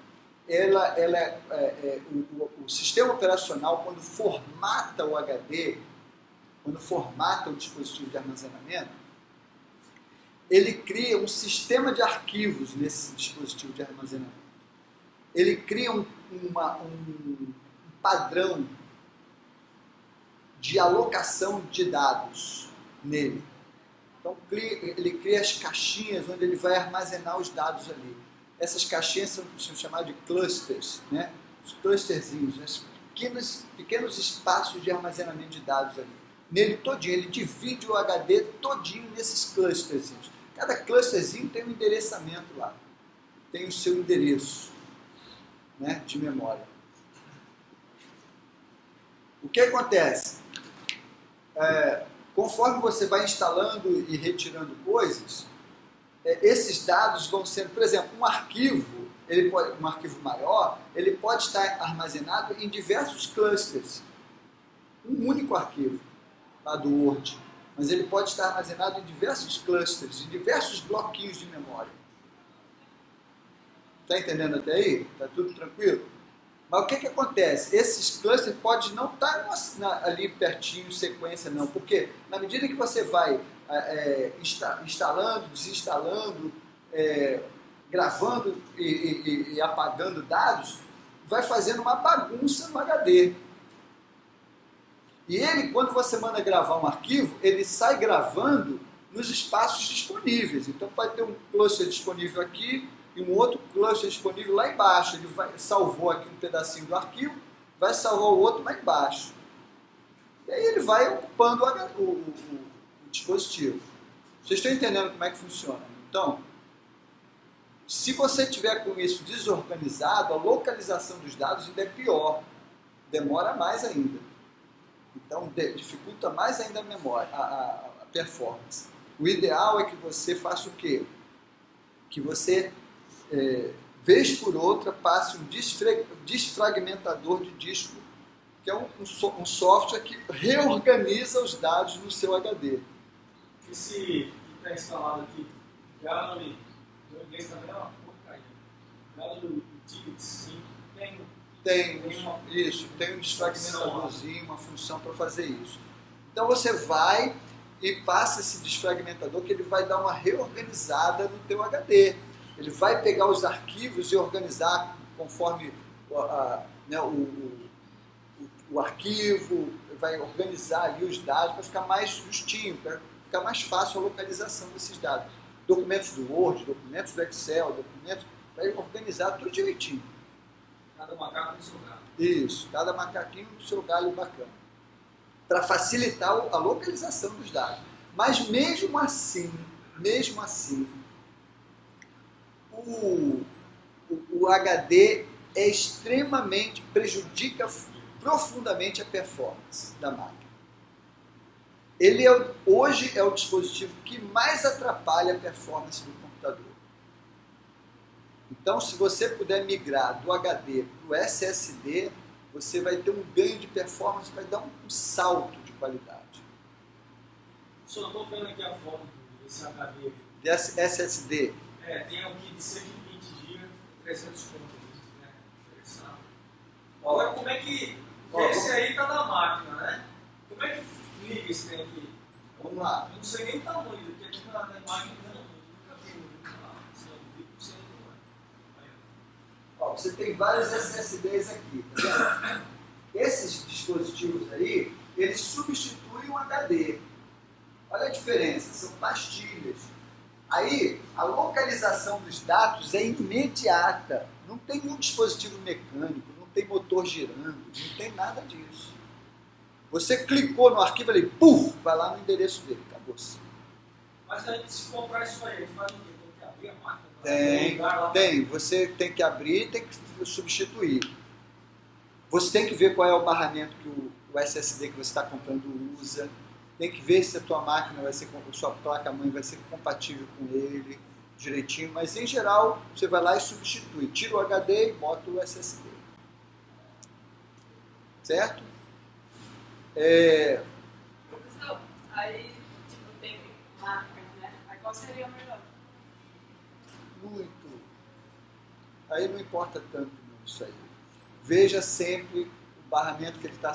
o sistema operacional, quando formata o HD, quando formata o dispositivo de armazenamento, ele cria um sistema de arquivos nesse dispositivo de armazenamento. Ele cria um padrão de alocação de dados nele. Então, ele cria as caixinhas onde ele vai armazenar os dados ali. Essas caixinhas são chamadas de clusters, né? Os clusterzinhos, né? pequenos espaços de armazenamento de dados ali. Nele todinho, ele divide o HD todinho nesses clusterzinhos. Cada clusterzinho tem um endereçamento lá, tem o seu endereço, né, de memória. O que acontece? Conforme você vai instalando e retirando coisas, esses dados vão sendo, por exemplo, um arquivo maior, ele pode estar armazenado em diversos clusters. Um único arquivo, lá do Word, mas ele pode estar armazenado em diversos clusters, em diversos bloquinhos de memória. Está entendendo até aí? Está tudo tranquilo? Mas o que acontece? Esses clusters podem não estar ali pertinho, sequência não, porque na medida que você vai instalando, desinstalando, gravando e apagando dados, vai fazendo uma bagunça no HD. E ele, quando você manda gravar um arquivo, ele sai gravando nos espaços disponíveis. Então vai ter um cluster disponível aqui e um outro cluster disponível lá embaixo. Ele salvou aqui um pedacinho do arquivo, vai salvar o outro lá embaixo. E aí ele vai ocupando o dispositivo. Vocês estão entendendo como é que funciona? Então, se você tiver com isso desorganizado, a localização dos dados ainda é pior. Demora mais ainda. Então, dificulta mais ainda a memória, a performance. O ideal é que você faça o quê? Que você, vez por outra, passe um desfragmentador de disco, que é um software que reorganiza os dados no seu HD. Esse que está instalado aqui, Gallery, no inglês também é uma porcaria. Gallery Tickets, sim, tem um desfragmentadorzinho, uma função para fazer isso. Então você vai e passa esse desfragmentador que ele vai dar uma reorganizada no teu HD. Ele vai pegar os arquivos e organizar conforme o arquivo, vai organizar ali os dados para ficar mais justinho, para ficar mais fácil a localização desses dados. Documentos do Word, documentos do Excel, documentos, vai organizar tudo direitinho. Cada macaco no seu galho. Isso, cada macaquinho no seu galho bacana. Para facilitar a localização dos dados. Mas mesmo assim, o HD prejudica profundamente a performance da máquina. Ele hoje é o dispositivo que mais atrapalha a performance do computador. Então, se você puder migrar do HD para o SSD, você vai ter um ganho de performance, vai dar um salto de qualidade. Só estou vendo aqui a foto desse HD. Desse SSD? Tem aqui de 120 GB, 300 conto. Né? Agora, como é que... esse aí está na máquina, né? Como é que liga esse trem aqui? Vamos lá. Eu não sei nem o tamanho, porque aqui na imagem não nunca vi. Você tem vários SSDs aqui, tá vendo? Esses dispositivos aí, eles substituem o HD. Olha a diferença, são pastilhas. Aí, a localização dos dados é imediata. Não tem um dispositivo mecânico, não tem motor girando, não tem nada disso. Você clicou no arquivo ali, puf, vai lá no endereço dele, acabou-se. Mas a gente, se comprar isso aí, a gente faz o quê? Tem que abrir a máquina? Tem. Você tem que abrir e tem que substituir. Você tem que ver qual é o barramento que o SSD que você está comprando usa. Tem que ver se a tua máquina vai ser, sua placa-mãe vai ser compatível com ele direitinho. Mas em geral, você vai lá e substitui. Tira o HD e bota o SSD. Certo? Professor, aí tem marcas, né? Aí qual seria o melhor? Muito. Aí não importa tanto isso aí. Veja sempre o barramento que ele está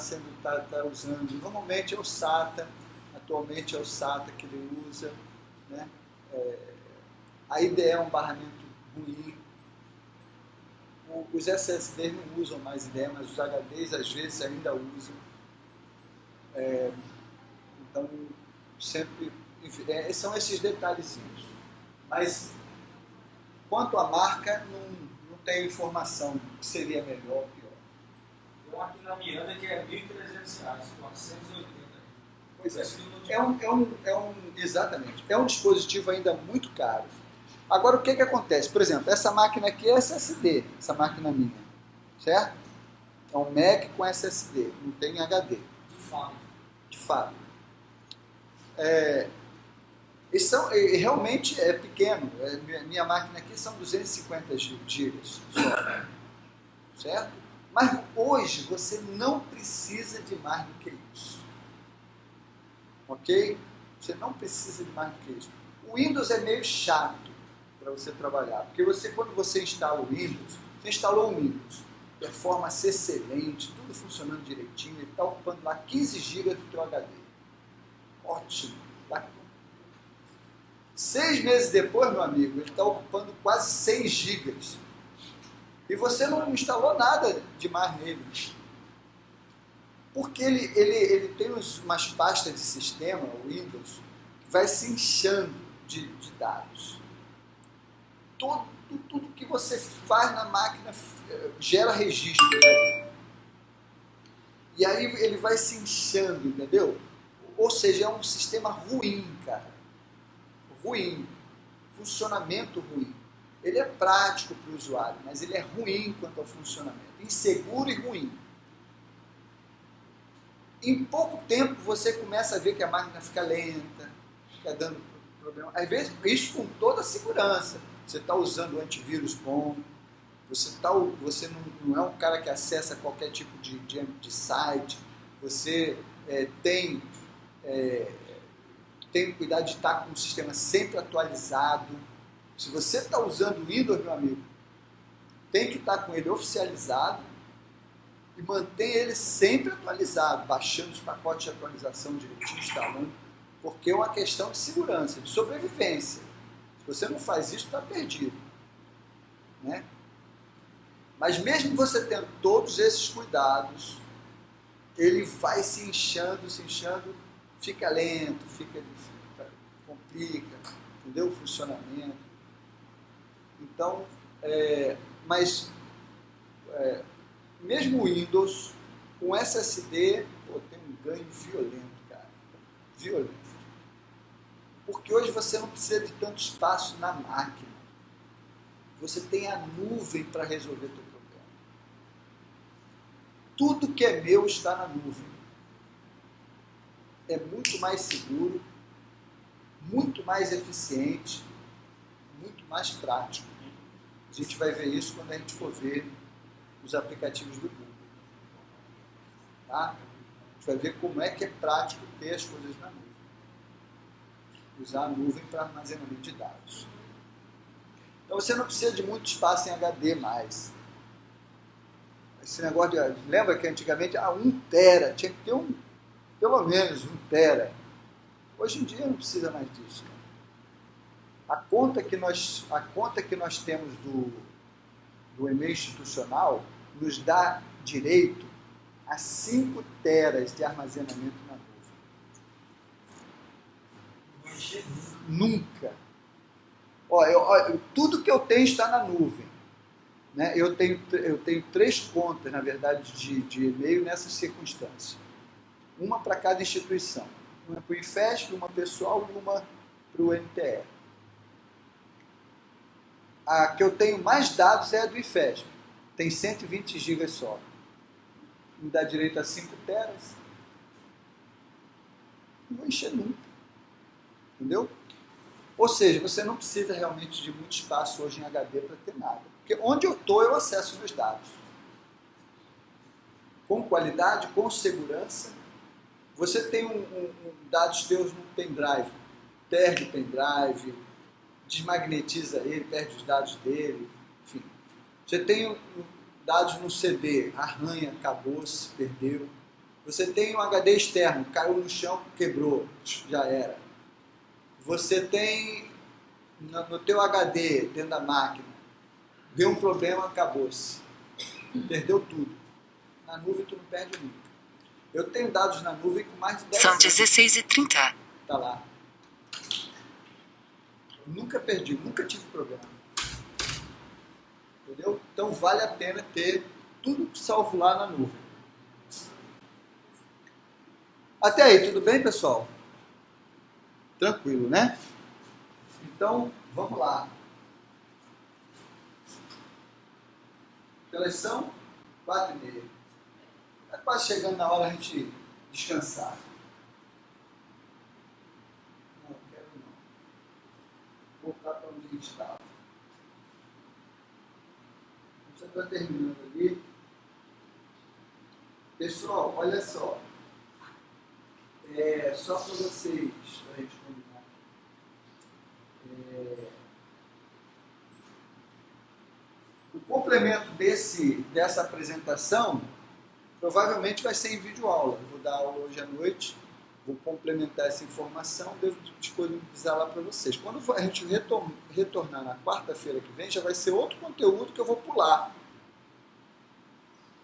usando. Normalmente é o SATA, atualmente é o SATA que ele usa. Né? A IDE é um barramento ruim. Os SSDs não usam mais IDE, mas os HDs às vezes ainda usam. Então, sempre... são esses detalhezinhos. Mas... quanto à marca, não tenho informação do que seria melhor ou pior. Eu aqui na Miranda que é R$ 1.300, 480. Pois é. Exatamente. É um dispositivo ainda muito caro. Agora, o que acontece? Por exemplo, essa máquina aqui é SSD, essa máquina minha. Certo? É um Mac com SSD, não tem HD. De fato. Realmente é pequeno. Minha máquina aqui são 250 GB só. Certo? Mas hoje você não precisa de mais do que isso. Ok? Você não precisa de mais do que isso. O Windows é meio chato para você trabalhar. Porque quando você instala o Windows, você instalou o Windows, performance excelente, tudo funcionando direitinho, ele está ocupando lá 15 GB do teu HD. Ótimo. 6 meses depois, meu amigo, ele está ocupando quase 100 gigas. E você não instalou nada demais nele. Porque ele tem umas pastas de sistema, o Windows, que vai se inchando de dados. Tudo que você faz na máquina gera registro. Né? E aí ele vai se inchando, entendeu? Ou seja, é um sistema ruim, cara. Ruim. Funcionamento ruim. Ele é prático para o usuário, mas ele é ruim quanto ao funcionamento. Inseguro e ruim. Em pouco tempo você começa a ver que a máquina fica lenta, fica dando problema. Às vezes, isso com toda a segurança. Você está usando um antivírus bom, você não é um cara que acessa qualquer tipo de site, você tem cuidado de estar com o sistema sempre atualizado. Se você está usando o Windows, meu amigo, tem que estar com ele oficializado e manter ele sempre atualizado, baixando os pacotes de atualização direitinho, instalando, porque é uma questão de segurança, de sobrevivência. Se você não faz isso, está perdido. Né? Mas mesmo você tendo todos esses cuidados, ele vai se inchando, fica lento, complica, entendeu? O funcionamento. Então, mesmo o Windows, com SSD, tem um ganho violento, cara. Violento. Porque hoje você não precisa de tanto espaço na máquina. Você tem a nuvem para resolver o teu problema. Tudo que é meu está na nuvem. É muito mais seguro, muito mais eficiente, muito mais prático. A gente vai ver isso quando a gente for ver os aplicativos do Google. Tá? A gente vai ver como é que é prático ter as coisas na nuvem. Usar a nuvem para armazenamento de dados. Então você não precisa de muito espaço em HD mais. Esse negócio de... Lembra que antigamente 1 tera, tinha que ter pelo menos 1 tera. Hoje em dia não precisa mais disso. A conta que nós temos do e-mail institucional nos dá direito a 5 teras de armazenamento na nuvem. Nunca. Tudo que eu tenho está na nuvem. Né? Eu tenho 3 contas, na verdade, de e-mail nessas circunstâncias. Uma para cada instituição. Uma para o IFESP, uma pessoal e uma para o NTE. A que eu tenho mais dados é a do IFESP. Tem 120 GB só. Me dá direito a 5 teras. Não vou encher nunca. Entendeu? Ou seja, você não precisa realmente de muito espaço hoje em HD para ter nada. Porque onde eu estou, eu acesso meus dados. Com qualidade, com segurança. Você tem dados teus no pendrive. Perde o pendrive, desmagnetiza ele, perde os dados dele. Enfim. Você tem dados no CD, arranha, acabou-se, perdeu. Você tem um HD externo, caiu no chão, quebrou, já era. Você tem no teu HD, dentro da máquina, deu um problema, acabou-se. Perdeu tudo. Na nuvem tu não perde nunca. Eu tenho dados na nuvem com mais de 10 São anos. 16h30. Tá lá. Eu nunca perdi, nunca tive problema. Entendeu? Então vale a pena ter tudo salvo lá na nuvem. Até aí, tudo bem, pessoal? Tranquilo, né? Então, vamos lá. Elas são 4h30. Está quase chegando na hora a gente descansar. Não, quero não. Vou voltar para onde a gente estava. Já está terminando ali. Pessoal, olha só. Só para vocês, para a gente combinar. O complemento dessa apresentação provavelmente vai ser em videoaula. Eu vou dar aula hoje à noite Vou complementar essa informação, devo disponibilizar lá para vocês. Quando a gente retornar na quarta-feira que vem, já vai ser outro conteúdo que eu vou pular.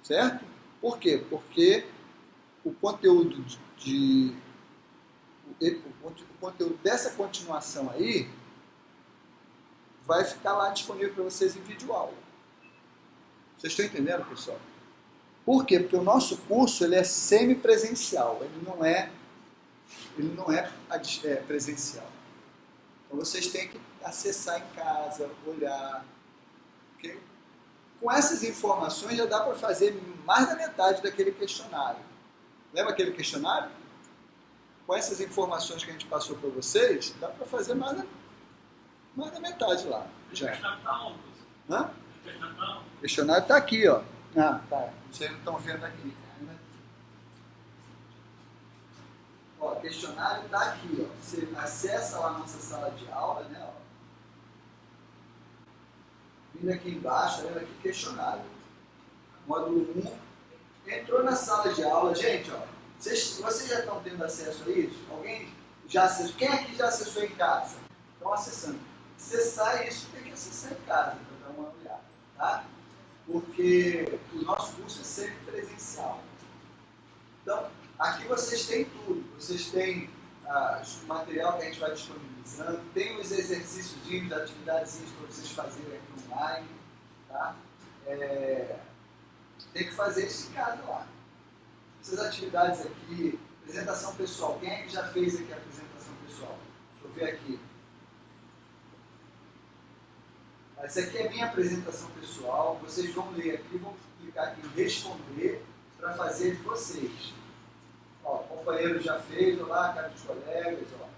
Certo? Por quê? Porque o conteúdo o conteúdo dessa continuação aí vai ficar lá disponível para vocês em videoaula. Vocês estão entendendo, pessoal? Por quê? Porque o nosso curso ele é semipresencial, ele não é presencial. Então vocês têm que acessar em casa, olhar. Okay? Com essas informações já dá para fazer mais da metade daquele questionário. Lembra aquele questionário? Com essas informações que a gente passou para vocês, dá para fazer mais da metade lá. Já. Hã? O questionário está aqui, ó. Ah, tá. Vocês não estão vendo aqui. Ó, o questionário está aqui, ó. Você acessa lá a nossa sala de aula, né? Ó. Vindo aqui embaixo, olha aqui, questionário. Módulo 1. Entrou na sala de aula, gente, ó. Vocês já estão tendo acesso a isso? Alguém já acessou? Quem aqui já acessou em casa? Estão acessando. Acessar isso tem que acessar em casa, para dar uma olhada, tá? Porque o nosso curso é sempre presencial. Então, aqui vocês têm tudo. Vocês têm o material que a gente vai disponibilizando, tem os exercíciozinhos, atividades para vocês fazerem aqui online, tá? Tem que fazer isso em casa lá. Essas atividades aqui, apresentação pessoal. Quem é que já fez aqui a apresentação pessoal? Deixa eu ver aqui. Essa aqui é a minha apresentação pessoal. Vocês vão ler aqui, vão clicar aqui em responder para fazer de vocês. Ó, o companheiro já fez, olá, caros colegas, ó.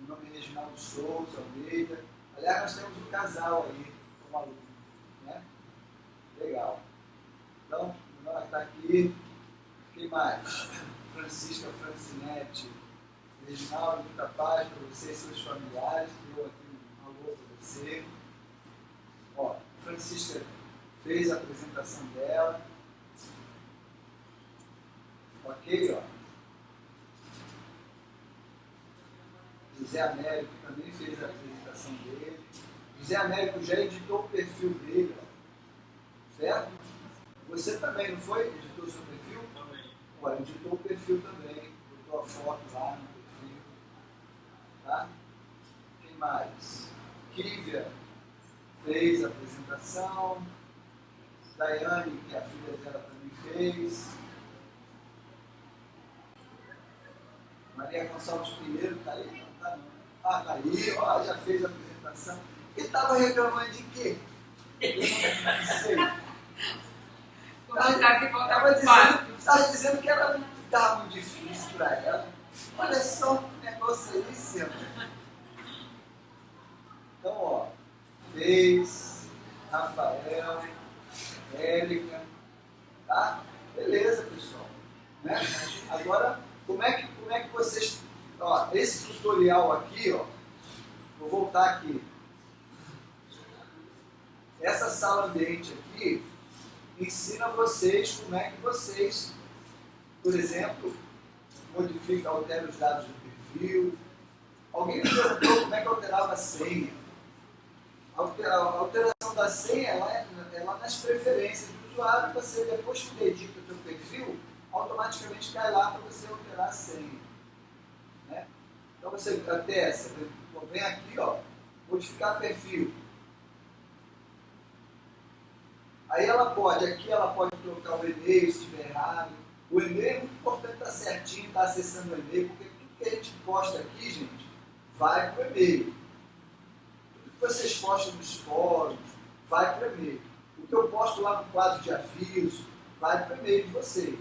O nome é Reginaldo Souza Almeida. Aliás, nós temos um casal aí, como aluno, né? Legal. Então, o nome está aqui. Quem mais? Francisca Francinete. Reginaldo, muita paz para você e seus familiares. Deu aqui um alô para você. Ó, Francisca fez a apresentação dela. Ok, ó. José Américo também fez a apresentação dele. José Américo já editou o perfil dele, ó. Certo? Você também, não foi? Editou o seu perfil? Também. Ó, editou o perfil também. Botou a foto lá no perfil. Tá? Quem mais? Kívia fez a apresentação. Daiane, que a filha dela também fez. Maria Gonçalves Pinheiro, tá aí? Não, tá não. Ah, tá aí, ó, já fez a apresentação. E estava reclamando de quê? Não sei. Estava dizendo que estava muito difícil para ela. Olha só que negócio aí, Senhor. Então, ó, fez, Rafael, Érica, tá? Beleza, pessoal. Né? Agora, como é que vocês... Ó, esse tutorial aqui, ó, vou voltar aqui. Essa sala ambiente aqui ensina vocês como é que vocês, por exemplo, modificam, alteram os dados do perfil. Alguém me perguntou como é que alterava a senha. A alteração da senha é lá nas preferências do usuário. Você, depois que dedica o seu perfil, automaticamente cai lá para você alterar a senha. Né? Então você acessa, vem aqui, ó, modificar perfil. Aí ela pode trocar o e-mail se estiver errado. O e-mail é muito importante estar certinho, estar acessando o e-mail, porque tudo que a gente posta aqui, gente, vai para o e-mail. Tudo que vocês postam nos fóruns, vai para o e-mail. O que eu posto lá no quadro de avisos, vai para o e-mail de vocês.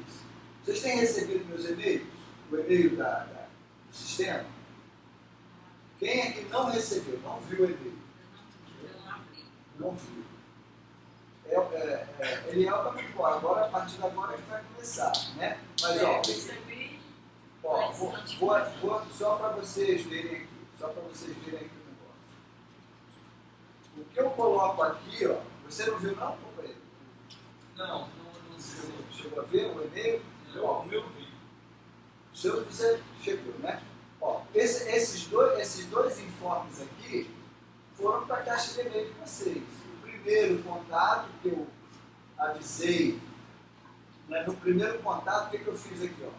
Vocês têm recebido meus e-mails? O e-mail do sistema? Quem é que não recebeu, não viu o e-mail? Não viu. Ele é muito bom. Agora, a partir de agora, que vai começar, né? Mas, ó, vou só para vocês verem aqui. Só para vocês verem aqui o negócio. O que eu coloco aqui, ó, você não viu não, companheiro? Não. Chegou a ver o e-mail? Não, o meu vi. Os seus você chegou, né? Ó, esses dois informes aqui foram para a caixa de e-mail de vocês. O primeiro contato que eu avisei, né, no primeiro contato, o que eu fiz aqui? Ó?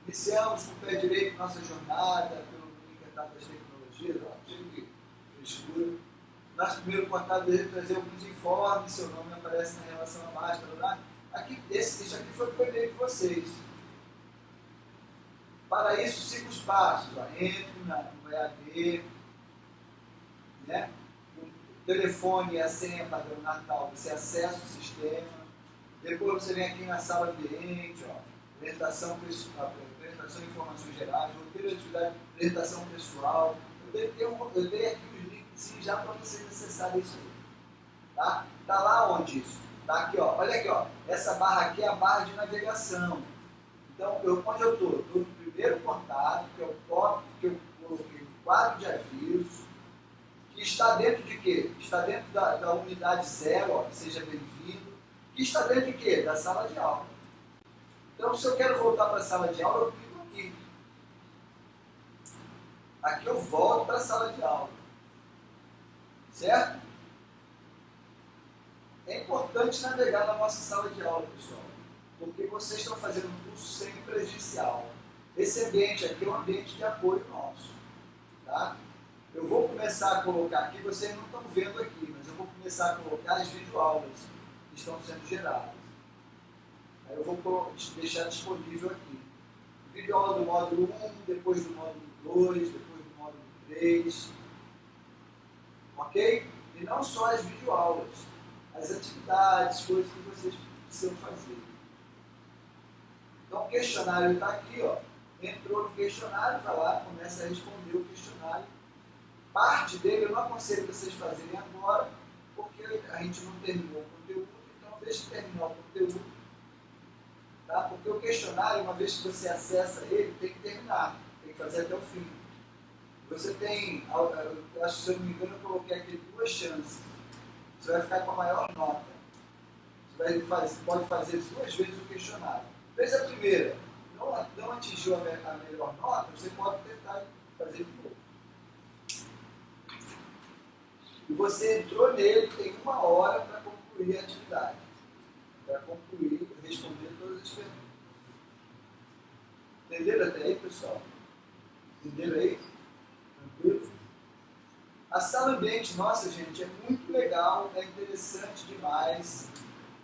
Iniciamos com o pé direito nossa jornada pelo mercado das tecnologias, ó, cheio de frescura. Nosso primeiro contato deve trazer alguns informes, seu nome aparece na relação abaixo, aqui, isso aqui foi para o e-mail de vocês. Para isso, siga os passos. Ó. Entre no EAD, né? O telefone e a senha padrão Natal, você acessa o sistema. Depois você vem aqui na sala ambiente, ó, apresentação de informações gerais, roteiro de atividade, apresentação pessoal. Eu dei aqui os links já para vocês acessarem isso aí. Tá? Tá lá onde isso? Tá aqui, ó. Olha aqui, ó. Essa barra aqui é a barra de navegação. Então, onde eu estou? Estou no primeiro contato, que é o tópico que eu coloquei no quadro de avisos, que está dentro de quê? Está dentro da unidade 0, ó, seja bem-vindo, que está dentro de quê? Da sala de aula. Então, se eu quero voltar para a sala de aula, eu clico aqui. Aqui eu volto para a sala de aula. Certo? É importante navegar na nossa sala de aula, pessoal, porque vocês estão fazendo um curso semi-presencial. Esse ambiente aqui é um ambiente de apoio nosso. Tá? Eu vou começar a colocar aqui, vocês não estão vendo aqui, mas eu vou começar a colocar as videoaulas que estão sendo geradas. Aí eu vou deixar disponível aqui. Videoaula do módulo 1, depois do módulo 2, depois do módulo 3. Ok? E não só as videoaulas, as atividades, coisas que vocês precisam fazer. Então o questionário está aqui, ó. Entrou no questionário, vai lá, começa a responder o questionário. Parte dele eu não aconselho vocês fazerem agora, porque a gente não terminou o conteúdo, então deixa terminar o conteúdo. Tá? Porque o questionário, uma vez que você acessa ele, tem que terminar, tem que fazer até o fim. Você tem, eu acho que se eu não me engano, eu coloquei aqui 2 chances. Você vai ficar com a maior nota. Você pode fazer 2 vezes o questionário. Fez a primeira, não atingiu a melhor nota, você pode tentar fazer de novo. E você entrou nele, tem 1 hora para concluir a atividade. Para concluir, responder todas as perguntas. Entenderam até aí, pessoal? Entenderam aí? Tranquilo? A sala ambiente nossa, gente, é muito legal, é interessante demais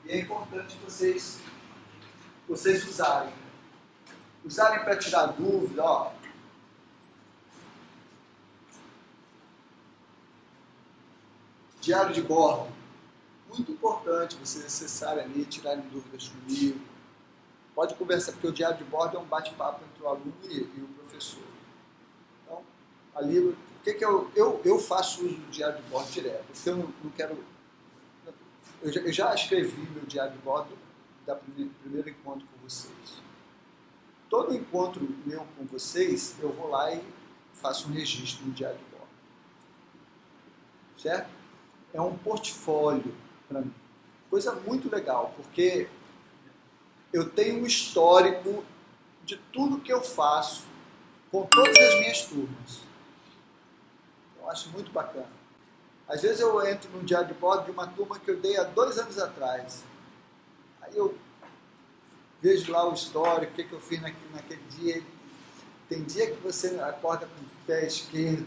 e é importante vocês usarem. Usarem para tirar dúvida, ó. Diário de bordo. Muito importante vocês acessarem ali, tirarem dúvidas comigo. Pode conversar, porque o diário de bordo é um bate-papo entre o aluno e o professor. Então, ali, o que eu faço uso do diário de bordo direto? Porque eu não quero... Eu já escrevi meu diário de bordo da primeiro encontro com vocês. Todo encontro meu com vocês, eu vou lá e faço um registro no diário de bordo. Certo? É um portfólio para mim. Coisa muito legal, porque eu tenho um histórico de tudo que eu faço com todas as minhas turmas. Eu acho muito bacana. Às vezes eu entro no diário de bordo de uma turma que eu dei há 2 anos atrás. Aí eu vejo lá o histórico, o que eu fiz naquele dia. Tem dia que você acorda com o pé esquerdo,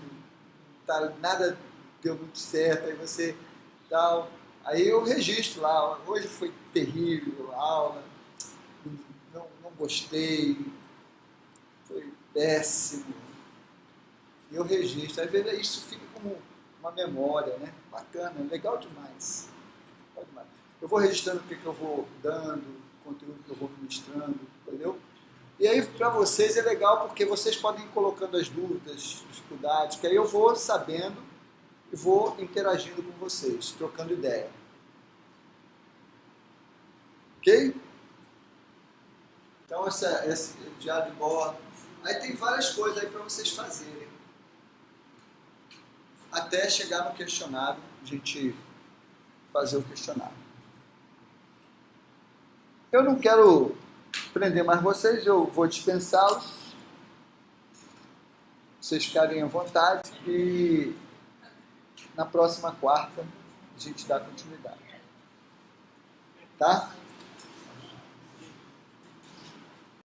tá, nada deu muito certo, aí você tal. Aí eu registro lá, hoje foi terrível a aula, não gostei, foi péssimo. E eu registro, às vezes isso fica como uma memória, né? Bacana, legal demais. Eu vou registrando o que eu vou dando, o conteúdo que eu vou ministrando, entendeu? E aí para vocês é legal porque vocês podem ir colocando as dúvidas, dificuldades, que aí eu vou sabendo e vou interagindo com vocês, trocando ideia. Ok? Então esse diário de bordo. Aí tem várias coisas aí para vocês fazerem. Até chegar no questionário, a gente fazer o questionário. Eu não quero prender mais vocês, eu vou dispensá-los. Vocês ficarem à vontade e na próxima quarta a gente dá continuidade. Tá?